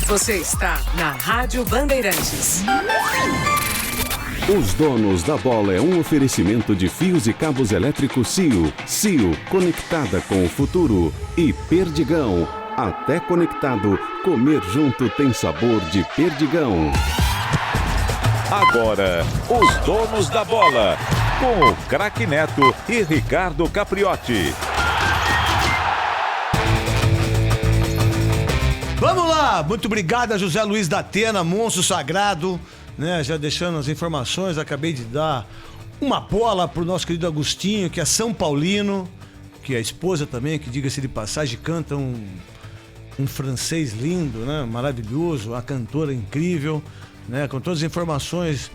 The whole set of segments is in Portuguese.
Você está na Rádio Bandeirantes. Os Donos da Bola é um oferecimento de fios e cabos elétricos CIO. CIO, conectada com o futuro. E Perdigão. Até conectado, comer junto tem sabor de Perdigão. Agora, os Donos da Bola, com o craque Neto e Ricardo Capriotti. Vamos lá, muito obrigado a José Luiz da Atena, monstro sagrado, né? Já deixando as informações, acabei de dar uma bola pro nosso querido Agostinho, que é São Paulino, que é a esposa também, que diga-se de passagem, canta um francês lindo, né? Maravilhoso, a cantora incrível, né? Com todas as informações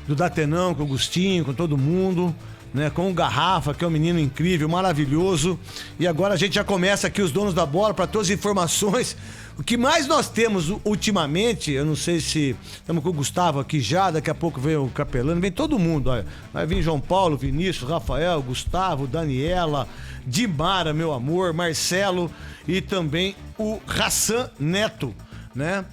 do Datenão, com o Agostinho, com todo mundo, né? Com o Garrafa, que é um menino incrível, maravilhoso. E agora a gente já começa aqui os Donos da Bola para todas as informações. O que mais nós temos ultimamente, eu não sei se estamos com o Gustavo aqui já, daqui a pouco vem o Capelano, vem todo mundo, olha. Vai vir João Paulo, Vinícius, Rafael, Gustavo, Daniela, Dimara, meu amor, Marcelo e também o Hassan Neto, né?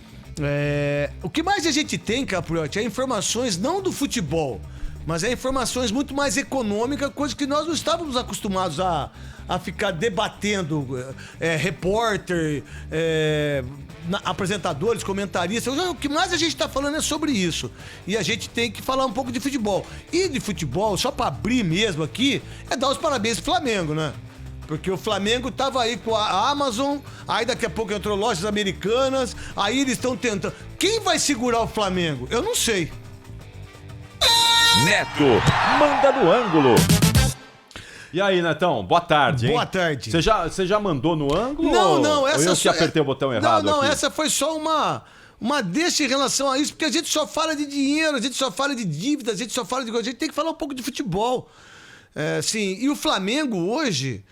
O que mais a gente tem, Capriotti, é informações não do futebol, mas é informações muito mais econômicas, coisa que nós não estávamos acostumados a ficar debatendo, repórter, apresentadores, comentaristas. O que mais a gente está falando é sobre isso. E a gente tem que falar um pouco de futebol. E de futebol, só para abrir mesmo aqui, é dar os parabéns pro Flamengo, né? Porque o Flamengo tava aí com a Amazon, aí daqui a pouco entrou lojas americanas, aí eles estão tentando. Quem vai segurar o Flamengo? Eu não sei. Neto, manda no ângulo. E aí, Netão, boa tarde, hein? Boa tarde. Você já mandou no ângulo? Não, essa ou eu que apertei o botão errado Não, aqui? essa foi só uma deixa em relação a isso, porque a gente só fala de dinheiro, a gente só fala de dívidas, a gente só fala de coisa, a gente tem que falar um pouco de futebol. Sim, e o Flamengo hoje,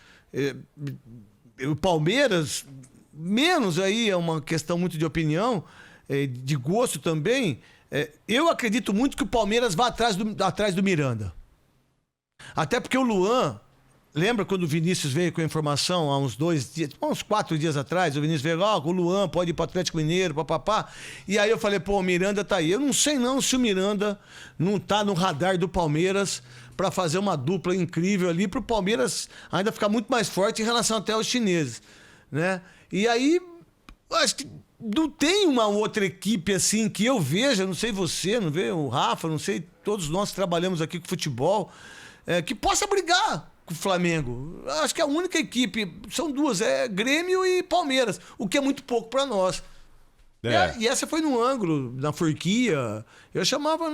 o Palmeiras, menos aí, é uma questão muito de opinião, de gosto também, eu acredito muito que o Palmeiras vá atrás do Miranda. Até porque o Luan, lembra quando o Vinícius veio com a informação há uns 4 dias atrás, o Vinícius veio, o Luan pode ir pro Atlético Mineiro, papapá. E aí eu falei, o Miranda tá aí. Eu não sei não se o Miranda não tá no radar do Palmeiras para fazer uma dupla incrível ali, pro Palmeiras ainda ficar muito mais forte em relação até aos chineses, né? E aí, acho que não tem uma outra equipe assim que eu veja, não sei você, não vê o Rafa, não sei, todos nós que trabalhamos aqui com futebol, que possa brigar com o Flamengo. Acho que a única equipe, são duas, Grêmio e Palmeiras, o que é muito pouco para nós. E essa foi no ângulo, na forquia. Eu chamava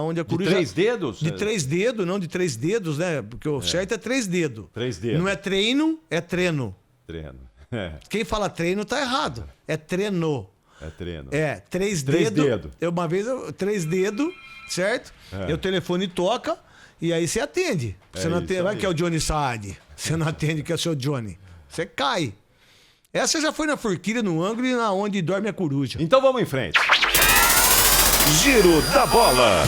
onde a coruja... De 3 dedos? De 3 dedos, não de 3 dedos, né? Porque o certo é 3 dedos. 3 dedos. Não é treino, é treino. Treino. Quem fala treino tá errado. É treino. É treino. 3 dedos. dedos. Uma vez, 3 dedos, certo? E o telefone toca e aí você atende. Você não atende, vai que é o Johnny Saad. Você não atende que é o seu Johnny. Você cai. Essa já foi na forquilha, no ângulo e na onde dorme a coruja. Então vamos em frente. Giro da bola.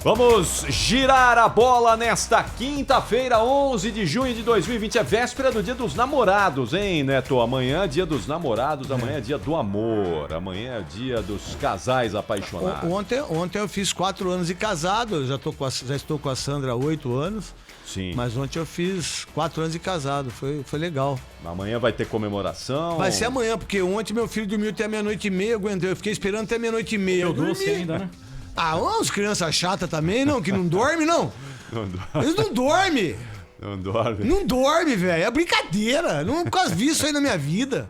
Vamos girar a bola nesta quinta-feira, 11 de junho de 2020. É véspera do Dia dos Namorados, hein, Neto? Amanhã é Dia dos Namorados, amanhã é Dia do Amor, amanhã é Dia dos Casais Apaixonados. Ontem eu fiz 4 anos de casado, eu já estou com a Sandra há 8 anos. Sim. Mas ontem eu fiz 4 anos de casado, foi legal. Amanhã vai ter comemoração? Vai ser amanhã, porque ontem meu filho dormiu até meia-noite e meia, eu fiquei esperando até meia-noite e meia. Eu doce ainda, né? Uns crianças chatas também, não, que não dorme, não. Não dorme. Eles não dormem. Não dorme? Não dorme, velho, é brincadeira, nunca vi isso aí na minha vida.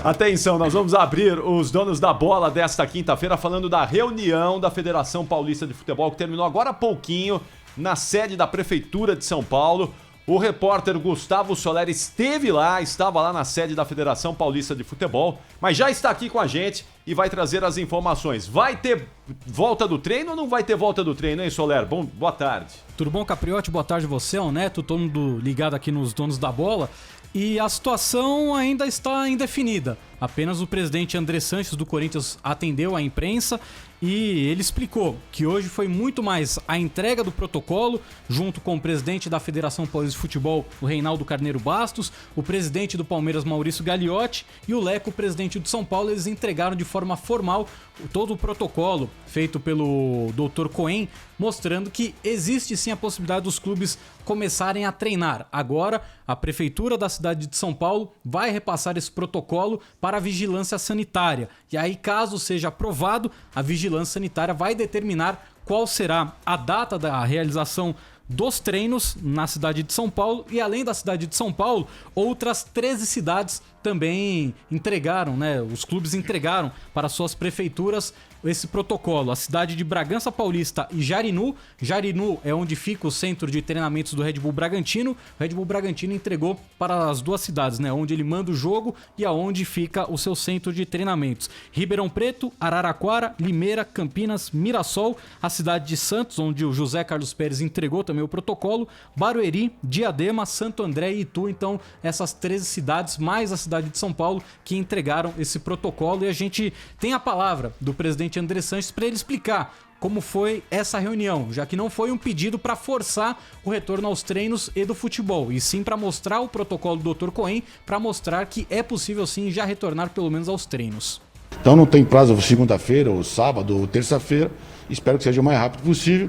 Atenção, nós vamos abrir os Donos da Bola desta quinta-feira falando da reunião da Federação Paulista de Futebol, que terminou agora há pouquinho na sede da Prefeitura de São Paulo. O repórter Gustavo Soler estava lá na sede da Federação Paulista de Futebol, mas já está aqui com a gente e vai trazer as informações. Vai ter volta do treino ou não vai ter volta do treino, hein, Soler? Boa tarde. Tudo bom, Capriotti? Boa tarde você, ao Neto, todo mundo ligado aqui nos Donos da Bola. E a situação ainda está indefinida. Apenas o presidente André Sanches do Corinthians atendeu à imprensa e ele explicou que hoje foi muito mais a entrega do protocolo, junto com o presidente da Federação Paulista de Futebol, o Reinaldo Carneiro Bastos, o presidente do Palmeiras, Maurício Gagliotti, e o Leco, o presidente do São Paulo. Eles entregaram de forma formal todo o protocolo feito pelo Dr. Cohen, mostrando que existe sim a possibilidade dos clubes começarem a treinar. Agora, a Prefeitura da cidade de São Paulo vai repassar esse protocolo para a vigilância sanitária. E aí, caso seja aprovado, a vigilância sanitária vai determinar qual será a data da realização dos treinos na cidade de São Paulo. E além da cidade de São Paulo, outras 13 cidades também entregaram, né? Os clubes entregaram para suas prefeituras esse protocolo. A cidade de Bragança Paulista e Jarinu. Jarinu é onde fica o centro de treinamentos do Red Bull Bragantino. O Red Bull Bragantino entregou para as duas cidades, né? Onde ele manda o jogo e aonde fica o seu centro de treinamentos. Ribeirão Preto, Araraquara, Limeira, Campinas, Mirassol, a cidade de Santos, onde o José Carlos Pérez entregou também o protocolo, Barueri, Diadema, Santo André e Itu. Então, essas 13 cidades, mais a cidade de São Paulo, que entregaram esse protocolo. E a gente tem a palavra do presidente André Sanches para ele explicar como foi essa reunião, já que não foi um pedido para forçar o retorno aos treinos e do futebol, e sim para mostrar o protocolo do Dr. Cohen, para mostrar que é possível sim já retornar pelo menos aos treinos. Então não tem prazo segunda-feira, ou sábado, ou terça-feira. Espero que seja o mais rápido possível,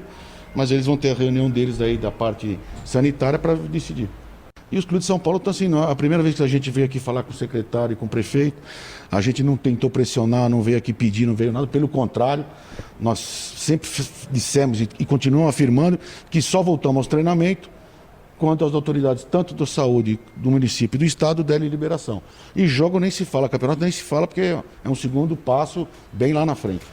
mas eles vão ter a reunião deles aí da parte sanitária para decidir. E os clubes de São Paulo estão assim, a primeira vez que a gente veio aqui falar com o secretário e com o prefeito, a gente não tentou pressionar, não veio aqui pedir, não veio nada, pelo contrário, nós sempre dissemos e continuamos afirmando que só voltamos aos treinamentos quando as autoridades, tanto da saúde do município e do estado, derem liberação. E jogo nem se fala, campeonato nem se fala, porque é um segundo passo bem lá na frente.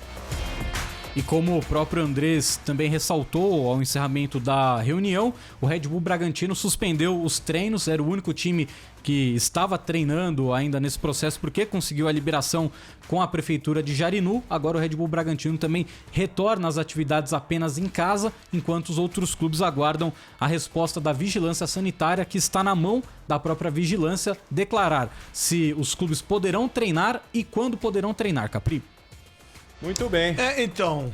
E como o próprio Andrés também ressaltou ao encerramento da reunião, o Red Bull Bragantino suspendeu os treinos, era o único time que estava treinando ainda nesse processo porque conseguiu a liberação com a prefeitura de Jarinu. Agora o Red Bull Bragantino também retorna às atividades apenas em casa, enquanto os outros clubes aguardam a resposta da vigilância sanitária, que está na mão da própria vigilância declarar se os clubes poderão treinar e quando poderão treinar, Capri. Muito bem. Então,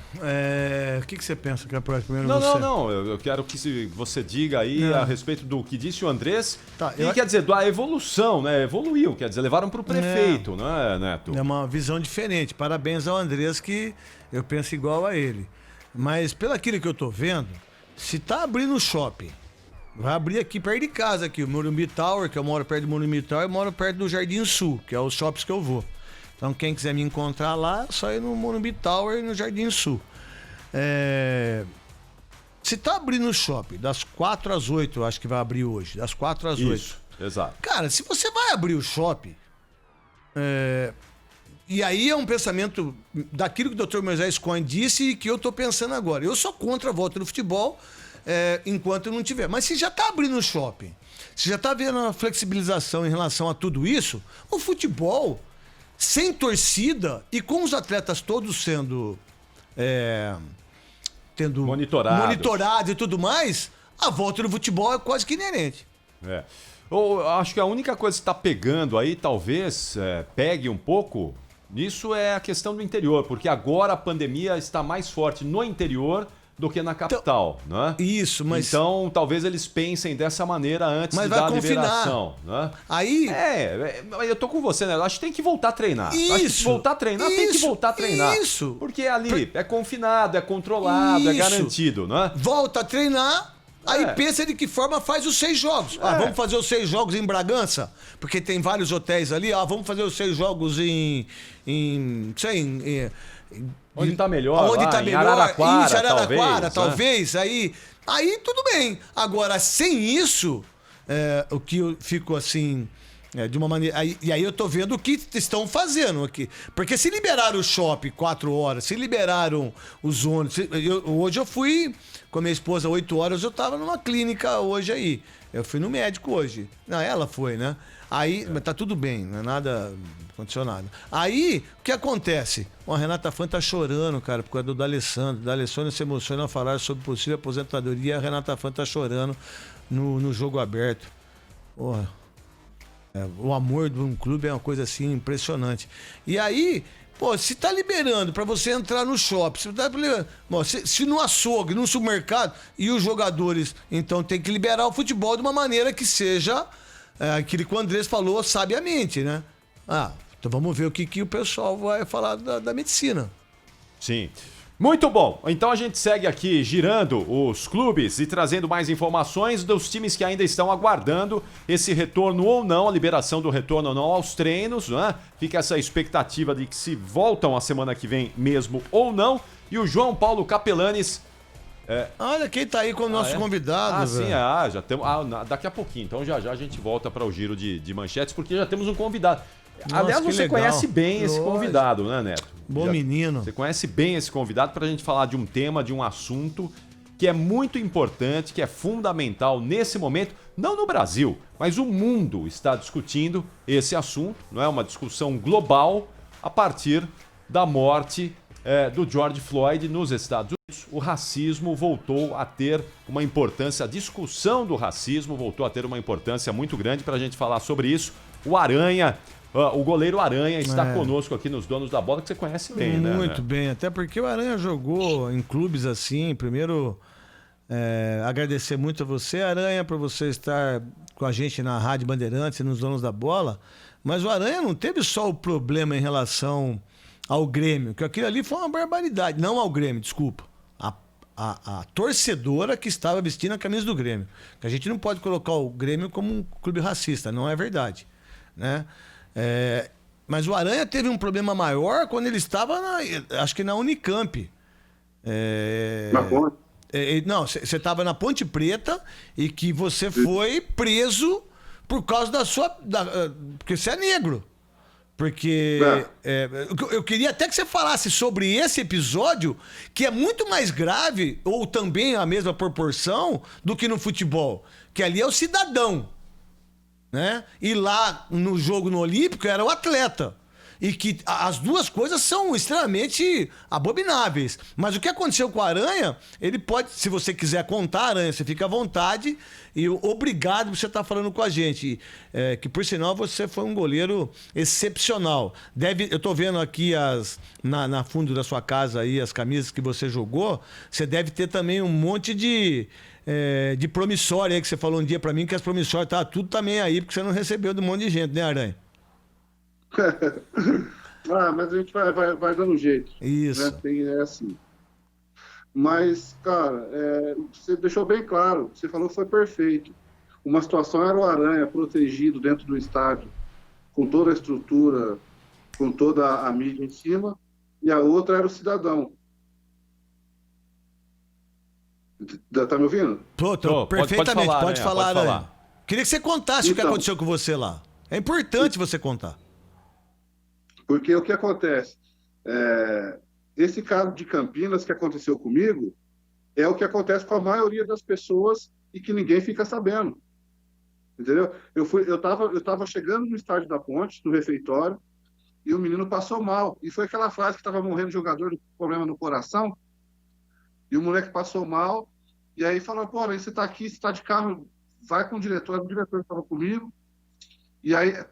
o que você pensa que é primeiro? Não. Eu quero que você diga aí a respeito do que disse o Andrés. Tá, quer dizer, da evolução, né? Evoluiu, quer dizer, levaram para o prefeito, não é, Neto? É uma visão diferente. Parabéns ao Andrés, que eu penso igual a ele. Mas, pelo aquilo que eu tô vendo, se tá abrindo o shopping, vai abrir aqui perto de casa, aqui, o Morumbi Tower, que eu moro perto do Morumbi Tower, eu moro perto do Jardim Sul, que é os shoppings que eu vou. Então, quem quiser me encontrar lá, é só ir no Morumbi Tower e no Jardim Sul. Se tá abrindo o shopping das 4 às 8, eu acho que vai abrir hoje. Das 4 às 8. Isso, exato. Cara, se você vai abrir o shopping, e aí é um pensamento daquilo que o Dr. Moisés Cohen disse e que eu tô pensando agora. Eu sou contra a volta do futebol enquanto não tiver. Mas se já tá abrindo o shopping, se já tá vendo a flexibilização em relação a tudo isso, o futebol, sem torcida e com os atletas todos sendo monitorados e tudo mais, a volta do futebol é quase que inerente. Eu acho que a única coisa que está pegando aí, talvez pegue um pouco, nisso é a questão do interior, porque agora a pandemia está mais forte no interior do que na capital, né? Isso, mas... Então, talvez eles pensem dessa maneira antes de dar a liberação, né? Aí... eu tô com você, né? Eu acho que tem que voltar a treinar. Isso! Acho que se voltar a treinar, tem que voltar a treinar. Isso! Porque ali é confinado, é controlado, é garantido, né? Volta a treinar, aí pensa de que forma faz os 6 jogos. Vamos fazer os 6 jogos em Bragança, porque tem vários hotéis ali. Vamos fazer os 6 jogos onde tá melhor, onde tá melhor, Araraquara, talvez. Aí tudo bem. Agora, sem isso, o que eu fico assim, de uma maneira... E aí eu tô vendo o que estão fazendo aqui. Porque se liberaram o shopping 4 horas, se liberaram os ônibus... Hoje eu fui com a minha esposa 8 horas, eu tava numa clínica hoje aí. Eu fui no médico hoje. Não, ela foi, né? Aí, mas tá tudo bem, não é nada... aconteceu nada. Aí, o que acontece? A Renata Fã tá chorando, cara, por causa do D'Alessandro. D'Alessandro se emociona a falar sobre possível aposentadoria. A Renata Fã tá chorando no jogo aberto. Porra. O amor de um clube é uma coisa assim impressionante. E aí, pô, se tá liberando pra você entrar no shopping, se no açougue, no supermercado, e os jogadores, então tem que liberar o futebol de uma maneira que seja aquilo que o Andrés falou sabiamente, né? Então vamos ver o que o pessoal vai falar da medicina. Sim. Muito bom. Então a gente segue aqui girando os clubes e trazendo mais informações dos times que ainda estão aguardando esse retorno ou não, a liberação do retorno ou não aos treinos, né? Fica essa expectativa de que se voltam a semana que vem mesmo ou não. E o João Paulo Capelanes... Olha quem tá aí com o nosso convidado. Sim, já temos. Daqui a pouquinho. Então já a gente volta para o giro de manchetes, porque já temos um convidado. Nossa, aliás, você legal. conhece bem esse convidado, né, Neto? Bom menino. Você conhece bem esse convidado para a gente falar de um tema, de um assunto que é muito importante, que é fundamental nesse momento, não no Brasil, mas o mundo está discutindo esse assunto, não é uma discussão global a partir da morte do George Floyd nos Estados Unidos. O racismo voltou a ter uma importância, a discussão do racismo voltou a ter uma importância muito grande. Para a gente falar sobre isso, o Aranha, o goleiro Aranha está conosco aqui nos Donos da Bola, que você conhece bem, né? Muito bem, até porque o Aranha jogou em clubes assim. Primeiro, agradecer muito a você, Aranha, por você estar com a gente na Rádio Bandeirantes e nos Donos da Bola. Mas o Aranha não teve só o problema em relação ao Grêmio, que aquilo ali foi uma barbaridade. Não ao Grêmio, desculpa. A torcedora que estava vestindo a camisa do Grêmio. Que a gente não pode colocar o Grêmio como um clube racista, não é verdade, né? Mas o Aranha teve um problema maior quando ele estava, acho que na Unicamp. Na Ponte? Não, você estava na Ponte Preta e que você foi preso por causa da sua... porque você é negro. Porque eu queria até que você falasse sobre esse episódio, que é muito mais grave, ou também a mesma proporção, do que no futebol. Que ali é o cidadão, né? E lá no jogo no Olímpico era o atleta. E que as duas coisas são extremamente abomináveis. Mas o que aconteceu com o Aranha, ele pode, se você quiser contar, Aranha, você fica à vontade. E obrigado por você estar falando com a gente. Que por sinal você foi um goleiro excepcional. Eu tô vendo aqui na fundo da sua casa aí as camisas que você jogou. Você deve ter também um monte de promissória aí que você falou um dia pra mim, que as promissórias tá tudo também aí, porque você não recebeu de um monte de gente, né, Aranha? Mas a gente vai dando jeito. Isso. Né? É assim. Mas, cara, você deixou bem claro, você falou que foi perfeito. Uma situação era o Aranha protegido dentro do estádio, com toda a estrutura, com toda a mídia em cima, e a outra era o cidadão. Tá me ouvindo? Tô, perfeitamente, pode falar, Aranha. Queria que você contasse o que aconteceu com você lá. É importante você contar. Porque o que acontece? Esse caso de Campinas que aconteceu comigo é o que acontece com a maioria das pessoas e que ninguém fica sabendo. Entendeu? Eu tava chegando no estádio da Ponte, no refeitório, e o menino passou mal. E foi aquela fase que estava morrendo jogador de problema no coração, e o moleque passou mal, e aí falou, pô, aí você tá aqui, você tá de carro, vai com o diretor estava comigo. E aí, o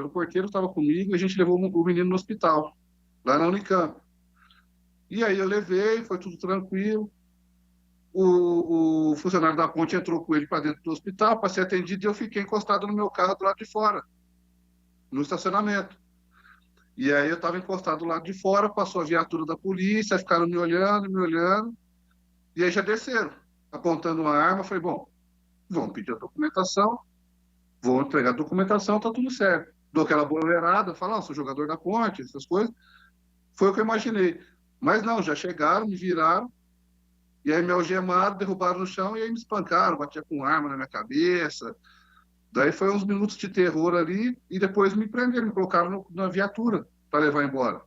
porteiro estava comigo e a gente levou o menino no hospital, lá na Unicamp. E aí eu levei, foi tudo tranquilo. O funcionário da Ponte entrou com ele para dentro do hospital para ser atendido e eu fiquei encostado no meu carro do lado de fora, no estacionamento. E aí eu estava encostado do lado de fora, passou a viatura da polícia, ficaram me olhando, e aí já desceram, apontando uma arma. Falei, bom, vamos pedir a documentação. Vou entregar a documentação, tá tudo certo. Dou aquela boleirada, falo, sou jogador da Ponte, essas coisas. Foi o que eu imaginei. Mas não, já chegaram, me viraram, e aí me algemaram, derrubaram no chão, e aí me espancaram, batia com arma na minha cabeça. Daí foi uns minutos de terror ali, e depois me prenderam, me colocaram na viatura para levar embora.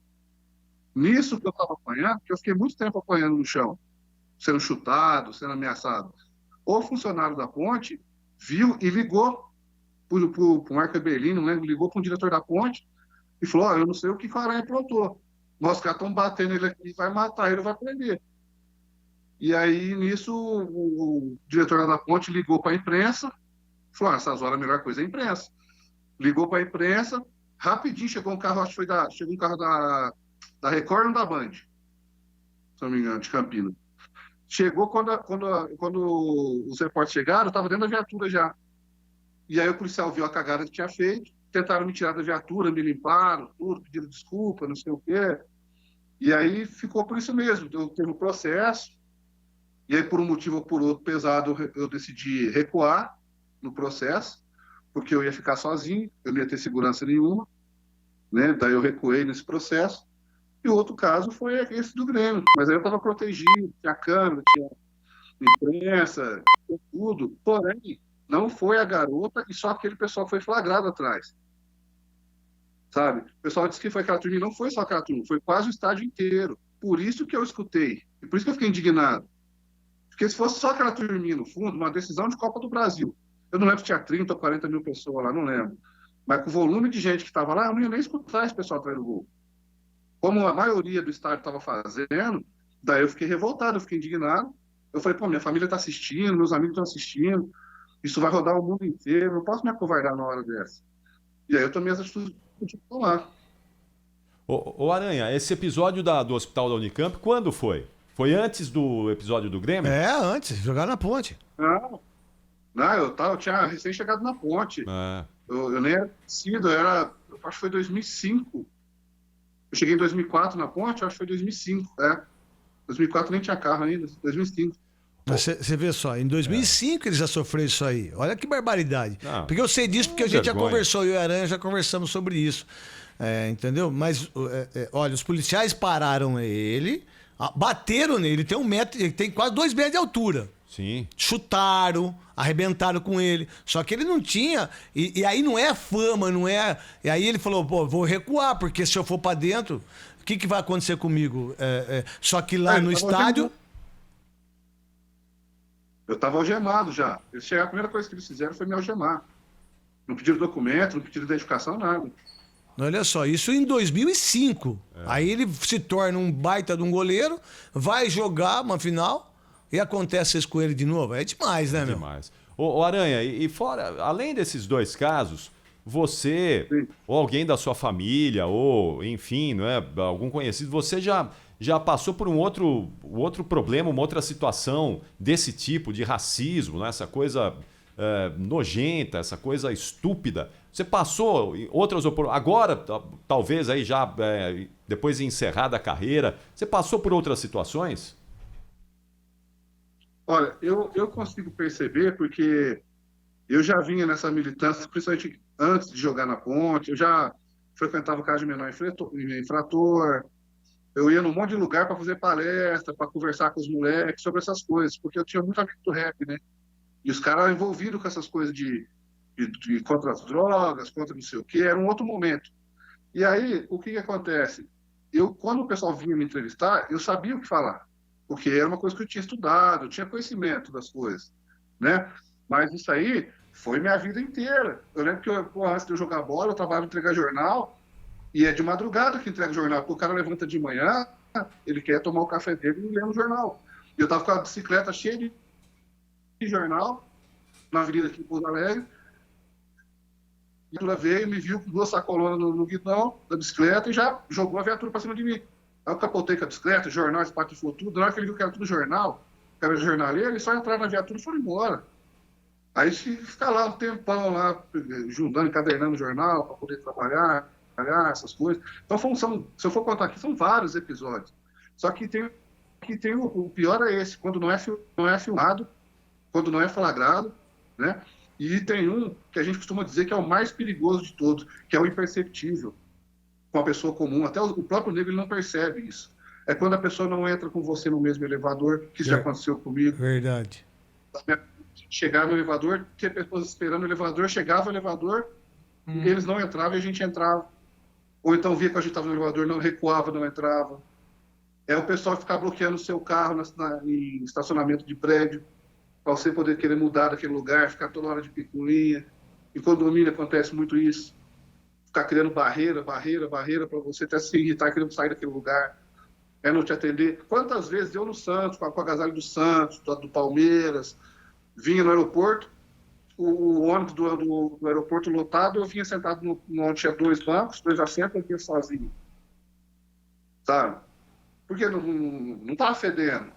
Nisso que eu estava apanhando, porque eu fiquei muito tempo apanhando no chão, sendo chutado, sendo ameaçado. O funcionário da Ponte viu e ligou pro Marco Eberlino, né? Ligou para um diretor da Ponte e falou, eu não sei o que o Aranha aprontou. Os caras estão batendo ele aqui, vai matar ele, vai prender. E aí, nisso, o diretor da Ponte ligou para a imprensa, falou, essas horas a melhor coisa é a imprensa. ligou para a imprensa, rapidinho chegou um carro, acho que chegou um carro da Record ou da Band, se não me engano, de Campinas. Chegou quando os repórteres chegaram, eu estava dentro da viatura já. E aí o policial viu a cagada que tinha feito, tentaram me tirar da viatura, me limparam, tudo, pediram desculpa, não sei o quê. E aí ficou por isso mesmo, teve um processo, e aí por um motivo ou por outro pesado, eu decidi recuar no processo, porque eu ia ficar sozinho, eu não ia ter segurança nenhuma, né? Daí eu recuei nesse processo. E o outro caso foi esse do Grêmio, mas aí eu estava protegido, tinha câmera, tinha imprensa, tinha tudo, porém, não foi a garota e só aquele pessoal foi flagrado atrás. Sabe? O pessoal disse que foi aquela turma, e não foi só aquela turma, foi quase o estádio inteiro. Por isso que eu escutei, e por isso que eu fiquei indignado. Porque se fosse só aquela turminha no fundo, uma decisão de Copa do Brasil, eu não lembro se tinha 30 ou 40 mil pessoas lá, não lembro. Mas com o volume de gente que estava lá, eu não ia nem escutar esse pessoal atrás do gol. Como a maioria do estádio estava fazendo, daí eu fiquei revoltado, eu fiquei indignado. Eu falei, pô, minha família está assistindo, meus amigos estão assistindo, isso vai rodar o mundo inteiro, não posso me acovardar na hora dessa. E aí eu tomei as atitudes de tomar. Ô Aranha, esse episódio do Hospital da Unicamp, quando foi? Foi antes do episódio do Grêmio? Antes, jogar na Ponte. Não, eu tinha recém chegado na Ponte. Eu nem era nascido, eu acho que foi 2005. Eu cheguei em 2004 na Ponte, eu acho que foi 2005, 2004 nem tinha carro ainda, 2005. Você vê só, em 2005 ele já sofreu isso aí. Olha que barbaridade. Não, porque eu sei disso porque a gente vergonha. já conversou, eu e a Aranha já conversamos sobre isso. Entendeu? Mas, olha, os policiais pararam ele, bateram nele, ele tem quase 2 metros de altura. Sim. Chutaram, arrebentaram com ele. Só que ele não tinha. E aí não é fama, não é. E aí ele falou, pô, vou recuar, porque se eu for pra dentro, o que vai acontecer comigo? Só que lá no estádio. Eu estava algemado já. A primeira coisa que eles fizeram foi me algemar. Não pediram documento, não pediram identificação, nada. Olha só, isso em 2005. Aí ele se torna um baita de um goleiro, vai jogar uma final e acontece isso com ele de novo. É demais, né, meu? Demais. Ô Aranha, e fora, além desses 2 casos, você, Sim. ou alguém da sua família, ou enfim, não é, algum conhecido, você já passou por um outro problema, uma outra situação desse tipo, de racismo, né? Essa coisa nojenta, essa coisa estúpida. Você passou outras oportunidades, agora, talvez aí já depois de encerrada a carreira, você passou por outras situações? Olha, eu consigo perceber porque eu já vinha nessa militância, principalmente antes de jogar na Ponte, eu já frequentava casa de menor infrator, eu ia num monte de lugar para fazer palestra, para conversar com os moleques sobre essas coisas, porque eu tinha muito amigo do rap, né? E os caras envolvidos com essas coisas de contra as drogas, contra não sei o quê, era um outro momento. E aí, o que acontece? Quando o pessoal vinha me entrevistar, eu sabia o que falar, porque era uma coisa que eu tinha estudado, eu tinha conhecimento das coisas, né? Mas isso aí foi minha vida inteira. Eu lembro que antes de eu jogar bola, eu trabalhava em entregar jornal, e é de madrugada que entrega o jornal, porque o cara levanta de manhã, ele quer tomar o café dele e ler o jornal. E eu estava com a bicicleta cheia de jornal, na avenida aqui em Pouso Alegre, e ela veio, me viu com 2 sacolonas no guidão da bicicleta e já jogou a viatura para cima de mim. Aí eu capotei com a bicicleta, jornal, espatifou tudo. Na hora que ele viu que era tudo jornal, que era jornaleiro, ele só entrava na viatura e foi embora. Aí fica lá um tempão lá, juntando, encadernando o jornal para poder trabalhar, essas coisas. Então, se eu for contar aqui, são vários episódios. Só que o pior é esse, quando não é filmado, quando não é flagrado, né? E tem um que a gente costuma dizer que é o mais perigoso de todos, que é o imperceptível, com a pessoa comum. Até o próprio negro ele não percebe isso. É quando a pessoa não entra com você no mesmo elevador, que isso já aconteceu comigo. Verdade. Chegar no elevador, tinha pessoas esperando o elevador, chegava o elevador, eles não entravam e a gente entrava. Ou então via que a gente estava no elevador, não recuava, não entrava. É o pessoal ficar bloqueando o seu carro em estacionamento de prédio, para você poder querer mudar daquele lugar, ficar toda hora de picuinha. Em condomínio acontece muito isso. Ficar criando barreira para você até se irritar, querendo sair daquele lugar. Não te atender. Quantas vezes eu no Santos, com a agasalho do Santos, do Palmeiras, vinha no aeroporto, o ônibus do aeroporto lotado, eu vinha sentado onde tinha 2 bancos, 2 assentos, eu vinha sozinho. Sabe? Porque não tava fedendo.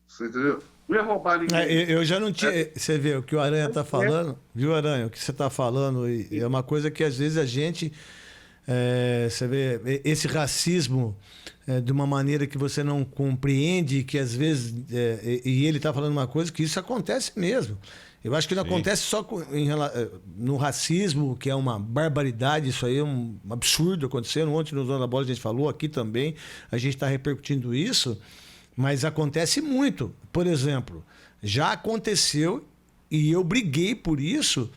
Você entendeu? Não ia roubar ninguém. Eu já não tinha. Você vê o que o Aranha tá falando, viu, Aranha? O que você tá falando é uma coisa que às vezes a gente. Você vê esse racismo de uma maneira que você não compreende, que às vezes. E ele tá falando uma coisa que isso acontece mesmo. Eu acho que não acontece só no racismo, que é uma barbaridade, isso aí é um absurdo acontecendo. Ontem no Zona da Bola a gente falou, aqui também, a gente está repercutindo isso, mas acontece muito. Por exemplo, já aconteceu, e eu briguei por isso,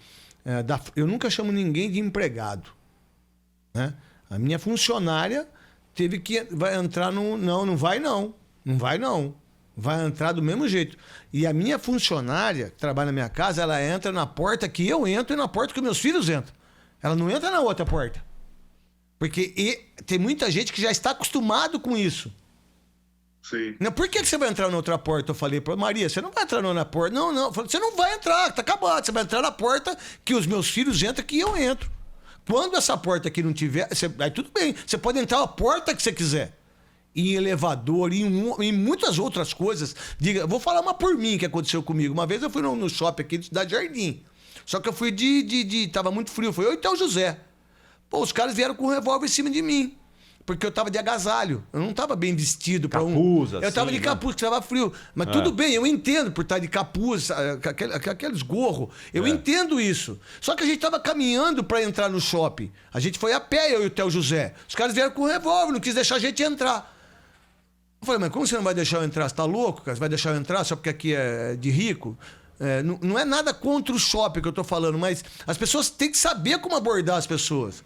eu nunca chamo ninguém de empregado. Né? A minha funcionária teve que vai entrar no... Não vai não. Não vai não. Vai entrar do mesmo jeito. E a minha funcionária, que trabalha na minha casa, ela entra na porta que eu entro e na porta que meus filhos entram. Ela não entra na outra porta. Porque tem muita gente que já está acostumado com isso. Sim. Por que você vai entrar na outra porta? Eu falei pra Maria, você não vai entrar na porta. Não. Eu falei, você não vai entrar, tá acabado. Você vai entrar na porta que os meus filhos entram que eu entro. Quando essa porta aqui não tiver, aí tudo bem. Você pode entrar a porta que você quiser. Em elevador, em muitas outras coisas. Vou falar uma por mim que aconteceu comigo. Uma vez eu fui no shopping aqui de Cidade Jardim. Só que eu fui tava muito frio. Foi eu e o José. Pô, os caras vieram com um revólver em cima de mim. Porque eu tava de agasalho. Eu não tava bem vestido pra capuz, Eu tava de capuz, porque tava frio. Mas tudo bem, eu entendo por estar de capuz, aqueles gorros. Eu entendo isso. Só que a gente tava caminhando pra entrar no shopping. A gente foi a pé, eu e o Theo José. Os caras vieram com um revólver, não quis deixar a gente entrar. Eu falei, mas como você não vai deixar eu entrar? Você tá louco, cara? Você vai deixar eu entrar só porque aqui é de rico? Não é nada contra o shopping que eu tô falando, mas as pessoas têm que saber como abordar as pessoas.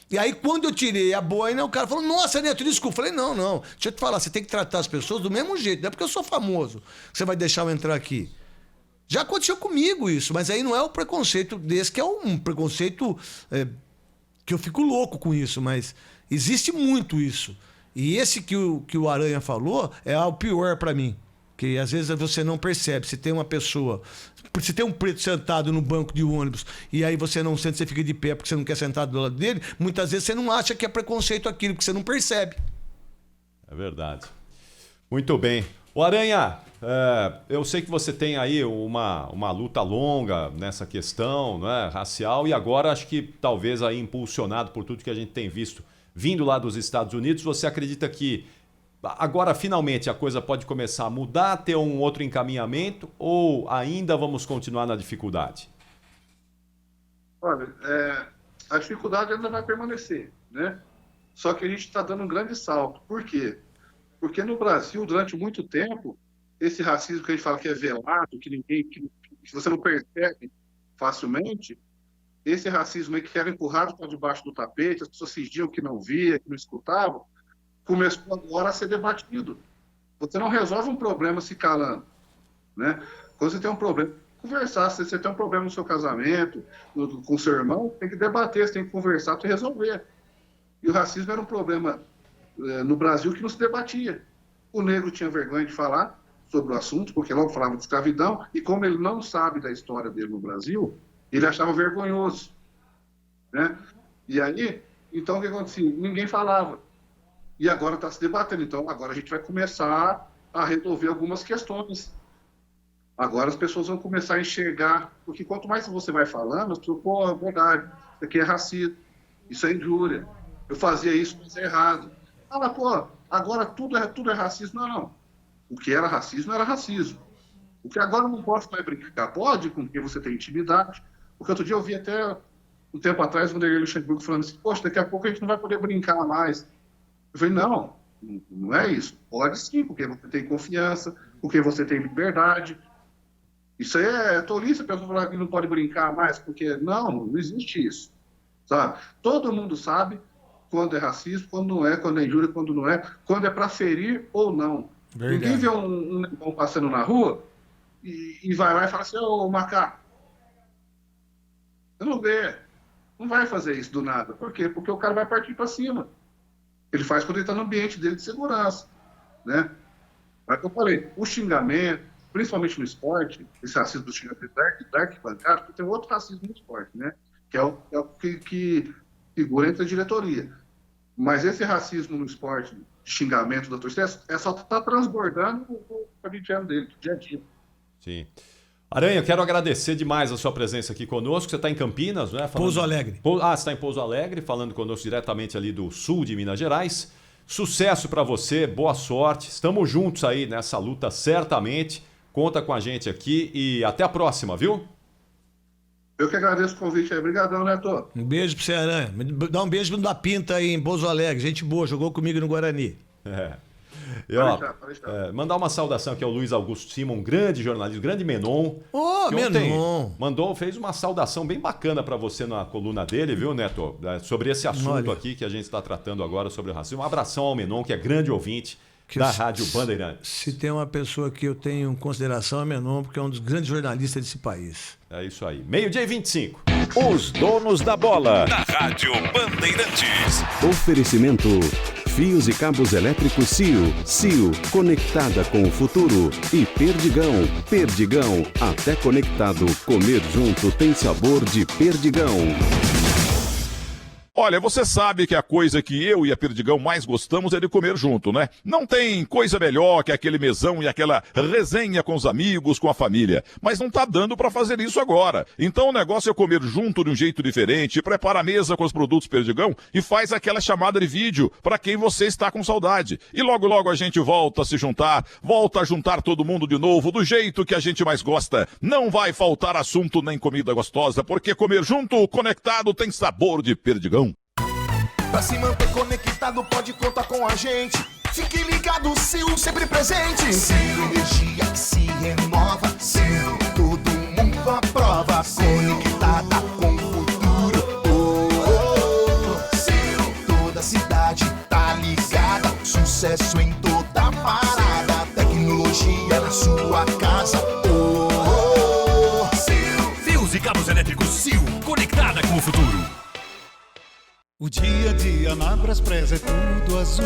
E aí, quando eu tirei a boina, o cara falou, nossa, Neto, desculpa. Eu falei, não. Deixa eu te falar, você tem que tratar as pessoas do mesmo jeito. Não é porque eu sou famoso que você vai deixar eu entrar aqui. Já aconteceu comigo isso, mas aí não é o preconceito desse, que é um preconceito que eu fico louco com isso, mas existe muito isso. E esse que o Aranha falou é o pior pra mim. Que às vezes você não percebe. Se tem uma pessoa... Se tem um preto sentado no banco de ônibus e aí você não sente, você fica de pé porque você não quer sentar do lado dele, muitas vezes você não acha que é preconceito aquilo, porque você não percebe. É verdade. Muito bem. O Aranha, eu sei que você tem aí uma luta longa nessa questão, né, racial, e agora acho que talvez aí impulsionado por tudo que a gente tem visto vindo lá dos Estados Unidos, você acredita que agora finalmente a coisa pode começar a mudar, ter um outro encaminhamento, ou ainda vamos continuar na dificuldade? Olha, a dificuldade ainda vai permanecer, né? Só que a gente está dando um grande salto. Por quê? Porque no Brasil, durante muito tempo, esse racismo que a gente fala que é velado, que você não percebe facilmente, esse racismo aí que era empurrado para debaixo do tapete, as pessoas fingiam que não via, que não escutavam, começou agora a ser debatido. Você não resolve um problema se calando, né? Quando você tem um problema, conversar. Se você tem um problema no seu casamento, com seu irmão, tem que debater, você tem que conversar para resolver. E o racismo era um problema no Brasil que não se debatia. O negro tinha vergonha de falar sobre o assunto, porque logo falava de escravidão, e como ele não sabe da história dele no Brasil, ele achava vergonhoso, né? E aí, então o que acontecia? Ninguém falava. E agora está se debatendo. Então, agora a gente vai começar a resolver algumas questões. Agora as pessoas vão começar a enxergar, porque quanto mais você vai falando, as pessoas, pô, é verdade, isso aqui é racismo, isso é injúria, eu fazia isso, mas é errado. Fala, pô, agora tudo é racismo. Não. O que era racismo era racismo. O que agora não posso mais brincar, pode, com quem você tem intimidade. Porque outro dia eu vi até, um tempo atrás, o Vanderlei Luxemburgo falando assim, poxa, daqui a pouco a gente não vai poder brincar mais. Eu falei, não é isso. Pode sim, porque você tem confiança, porque você tem liberdade. Isso aí é tolice, a pessoa falar que não pode brincar mais, porque não existe isso. Sabe? Todo mundo sabe quando é racismo, quando é injúria, quando não é, quando é para ferir ou não. Verdade. Ninguém vê um negão passando na rua e vai lá e fala assim, ô macaco, você não vê. Não vai fazer isso do nada. Por quê? Porque o cara vai partir para cima. Ele faz quando ele está no ambiente dele de segurança, né? Mas que eu falei, o xingamento, principalmente no esporte, esse racismo do xingamento da arquibancada, porque tem outro racismo no esporte, né? Que é o que figura entre a diretoria. Mas esse racismo no esporte, de xingamento da torcida, só está transbordando o cotidiano dele, do dia a dia. Sim. Aranha, quero agradecer demais a sua presença aqui conosco. Você está em Campinas, não é? Pouso Alegre. Você está em Pouso Alegre, falando conosco diretamente ali do sul de Minas Gerais. Sucesso para você, boa sorte. Estamos juntos aí nessa luta, certamente. Conta com a gente aqui e até a próxima, viu? Eu que agradeço o convite aí. Obrigadão, Neto. Um beijo pra você, Aranha. Dá um beijo no da Pinta aí em Pouso Alegre. Gente boa, jogou comigo no Guarani. E, ó, mandar uma saudação aqui ao Luiz Augusto Simon, um grande jornalista, grande Menon. Menon! Fez uma saudação bem bacana para você na coluna dele, viu, Neto? Sobre esse assunto aqui que a gente está tratando agora, sobre o racismo. Um abração ao Menon, que é grande ouvinte da Rádio Bandeirantes. Se tem uma pessoa que eu tenho em consideração é Menon, porque é um dos grandes jornalistas desse país. É isso aí. 12:25. Os donos da bola. Na Rádio Bandeirantes. Oferecimento. Fios e cabos elétricos CIO. CIO, conectada com o futuro. E Perdigão. Perdigão, até conectado. Comer junto tem sabor de Perdigão. Olha, você sabe que a coisa que eu e a Perdigão mais gostamos é de comer junto, né? Não tem coisa melhor que aquele mesão e aquela resenha com os amigos, com a família. Mas não tá dando pra fazer isso agora. Então o negócio é comer junto de um jeito diferente, prepara a mesa com os produtos Perdigão e faz aquela chamada de vídeo pra quem você está com saudade. E logo logo a gente volta a se juntar, volta a juntar todo mundo de novo, do jeito que a gente mais gosta. Não vai faltar assunto nem comida gostosa, porque comer junto, conectado, tem sabor de Perdigão. Pra se manter conectado, pode contar com a gente. Fique ligado, CIO sempre presente. CIO, energia que se renova. CIO, todo mundo aprova. Conectada com o futuro. CIO, toda cidade tá ligada. Sucesso em toda parada. Tecnologia na sua casa. CIO, fios e cabos elétricos CIO, conectada com o futuro. O dia a dia na Braspress é tudo azul,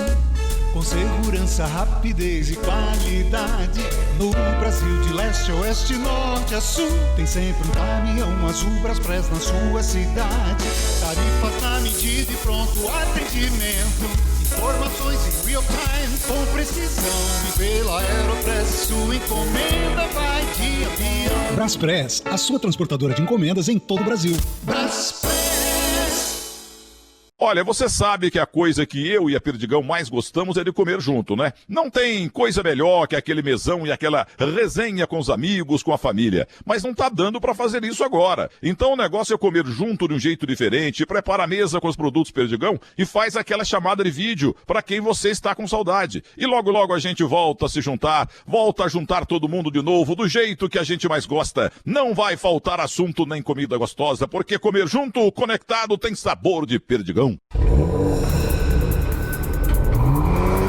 com segurança, rapidez e qualidade. No Brasil de leste a oeste, norte a sul, tem sempre um caminhão azul Braspress na sua cidade. Tarifas na medida e pronto atendimento, informações em real time com precisão. E pela Aeropress sua encomenda vai de avião. Braspress, a sua transportadora de encomendas em todo o Brasil. Braspress. Olha, você sabe que a coisa que eu e a Perdigão mais gostamos é de comer junto, né? Não tem coisa melhor que aquele mesão e aquela resenha com os amigos, com a família. Mas não tá dando pra fazer isso agora. Então o negócio é comer junto de um jeito diferente, prepara a mesa com os produtos Perdigão e faz aquela chamada de vídeo pra quem você está com saudade. E logo logo a gente volta a se juntar, volta a juntar todo mundo de novo, do jeito que a gente mais gosta. Não vai faltar assunto nem comida gostosa, porque comer junto, conectado, tem sabor de Perdigão.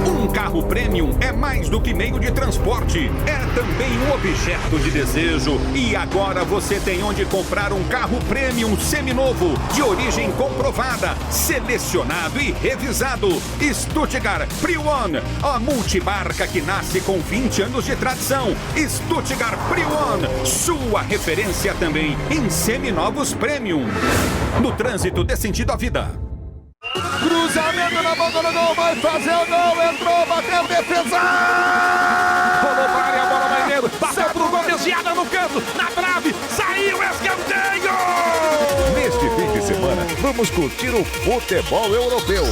Um carro premium é mais do que meio de transporte, é também um objeto de desejo. E agora você tem onde comprar um carro premium seminovo, de origem comprovada, selecionado e revisado. Stuttgart Pre-One, a multimarca que nasce com 20 anos de tradição. Stuttgart Pre-One, sua referência também em seminovos premium. No trânsito dê sentido à vida. Cruzamento na boca do gol, vai fazer o gol, entrou, bateu, defesa! Rolou pra área, a bola vai dentro, bateu pro gol, desviada no canto, na trave, saiu, escanteio! Neste fim de semana, vamos curtir o futebol europeu.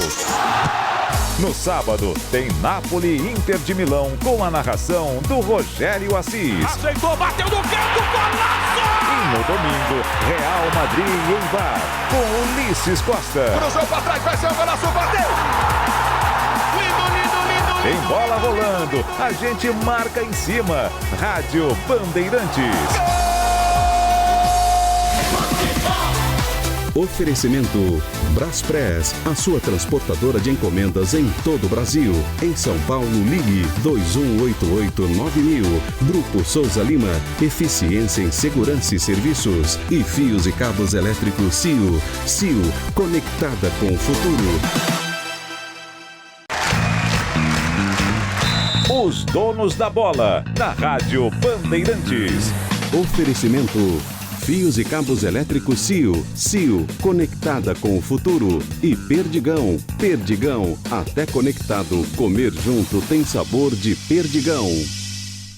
No sábado, tem Napoli e Inter de Milão, com a narração do Rogério Assis. Aceitou, bateu no canto, golaço! E no domingo, Real Madrid e Eibar, com Ulisses Costa. Cruzou pra trás, vai ser o golaço, bateu! Lindo! Tem bola rolando, a gente marca em cima. Rádio Bandeirantes. Oferecimento Braspress, a sua transportadora de encomendas em todo o Brasil. Em São Paulo, ligue 2188-9000. Grupo Souza Lima, eficiência em segurança e serviços. E fios e cabos elétricos CIO. CIO, conectada com o futuro. Os Donos da Bola, na Rádio Bandeirantes. Oferecimento: fios e cabos elétricos CIO. CIO, conectada com o futuro. E Perdigão. Perdigão, até conectado. Comer junto tem sabor de Perdigão.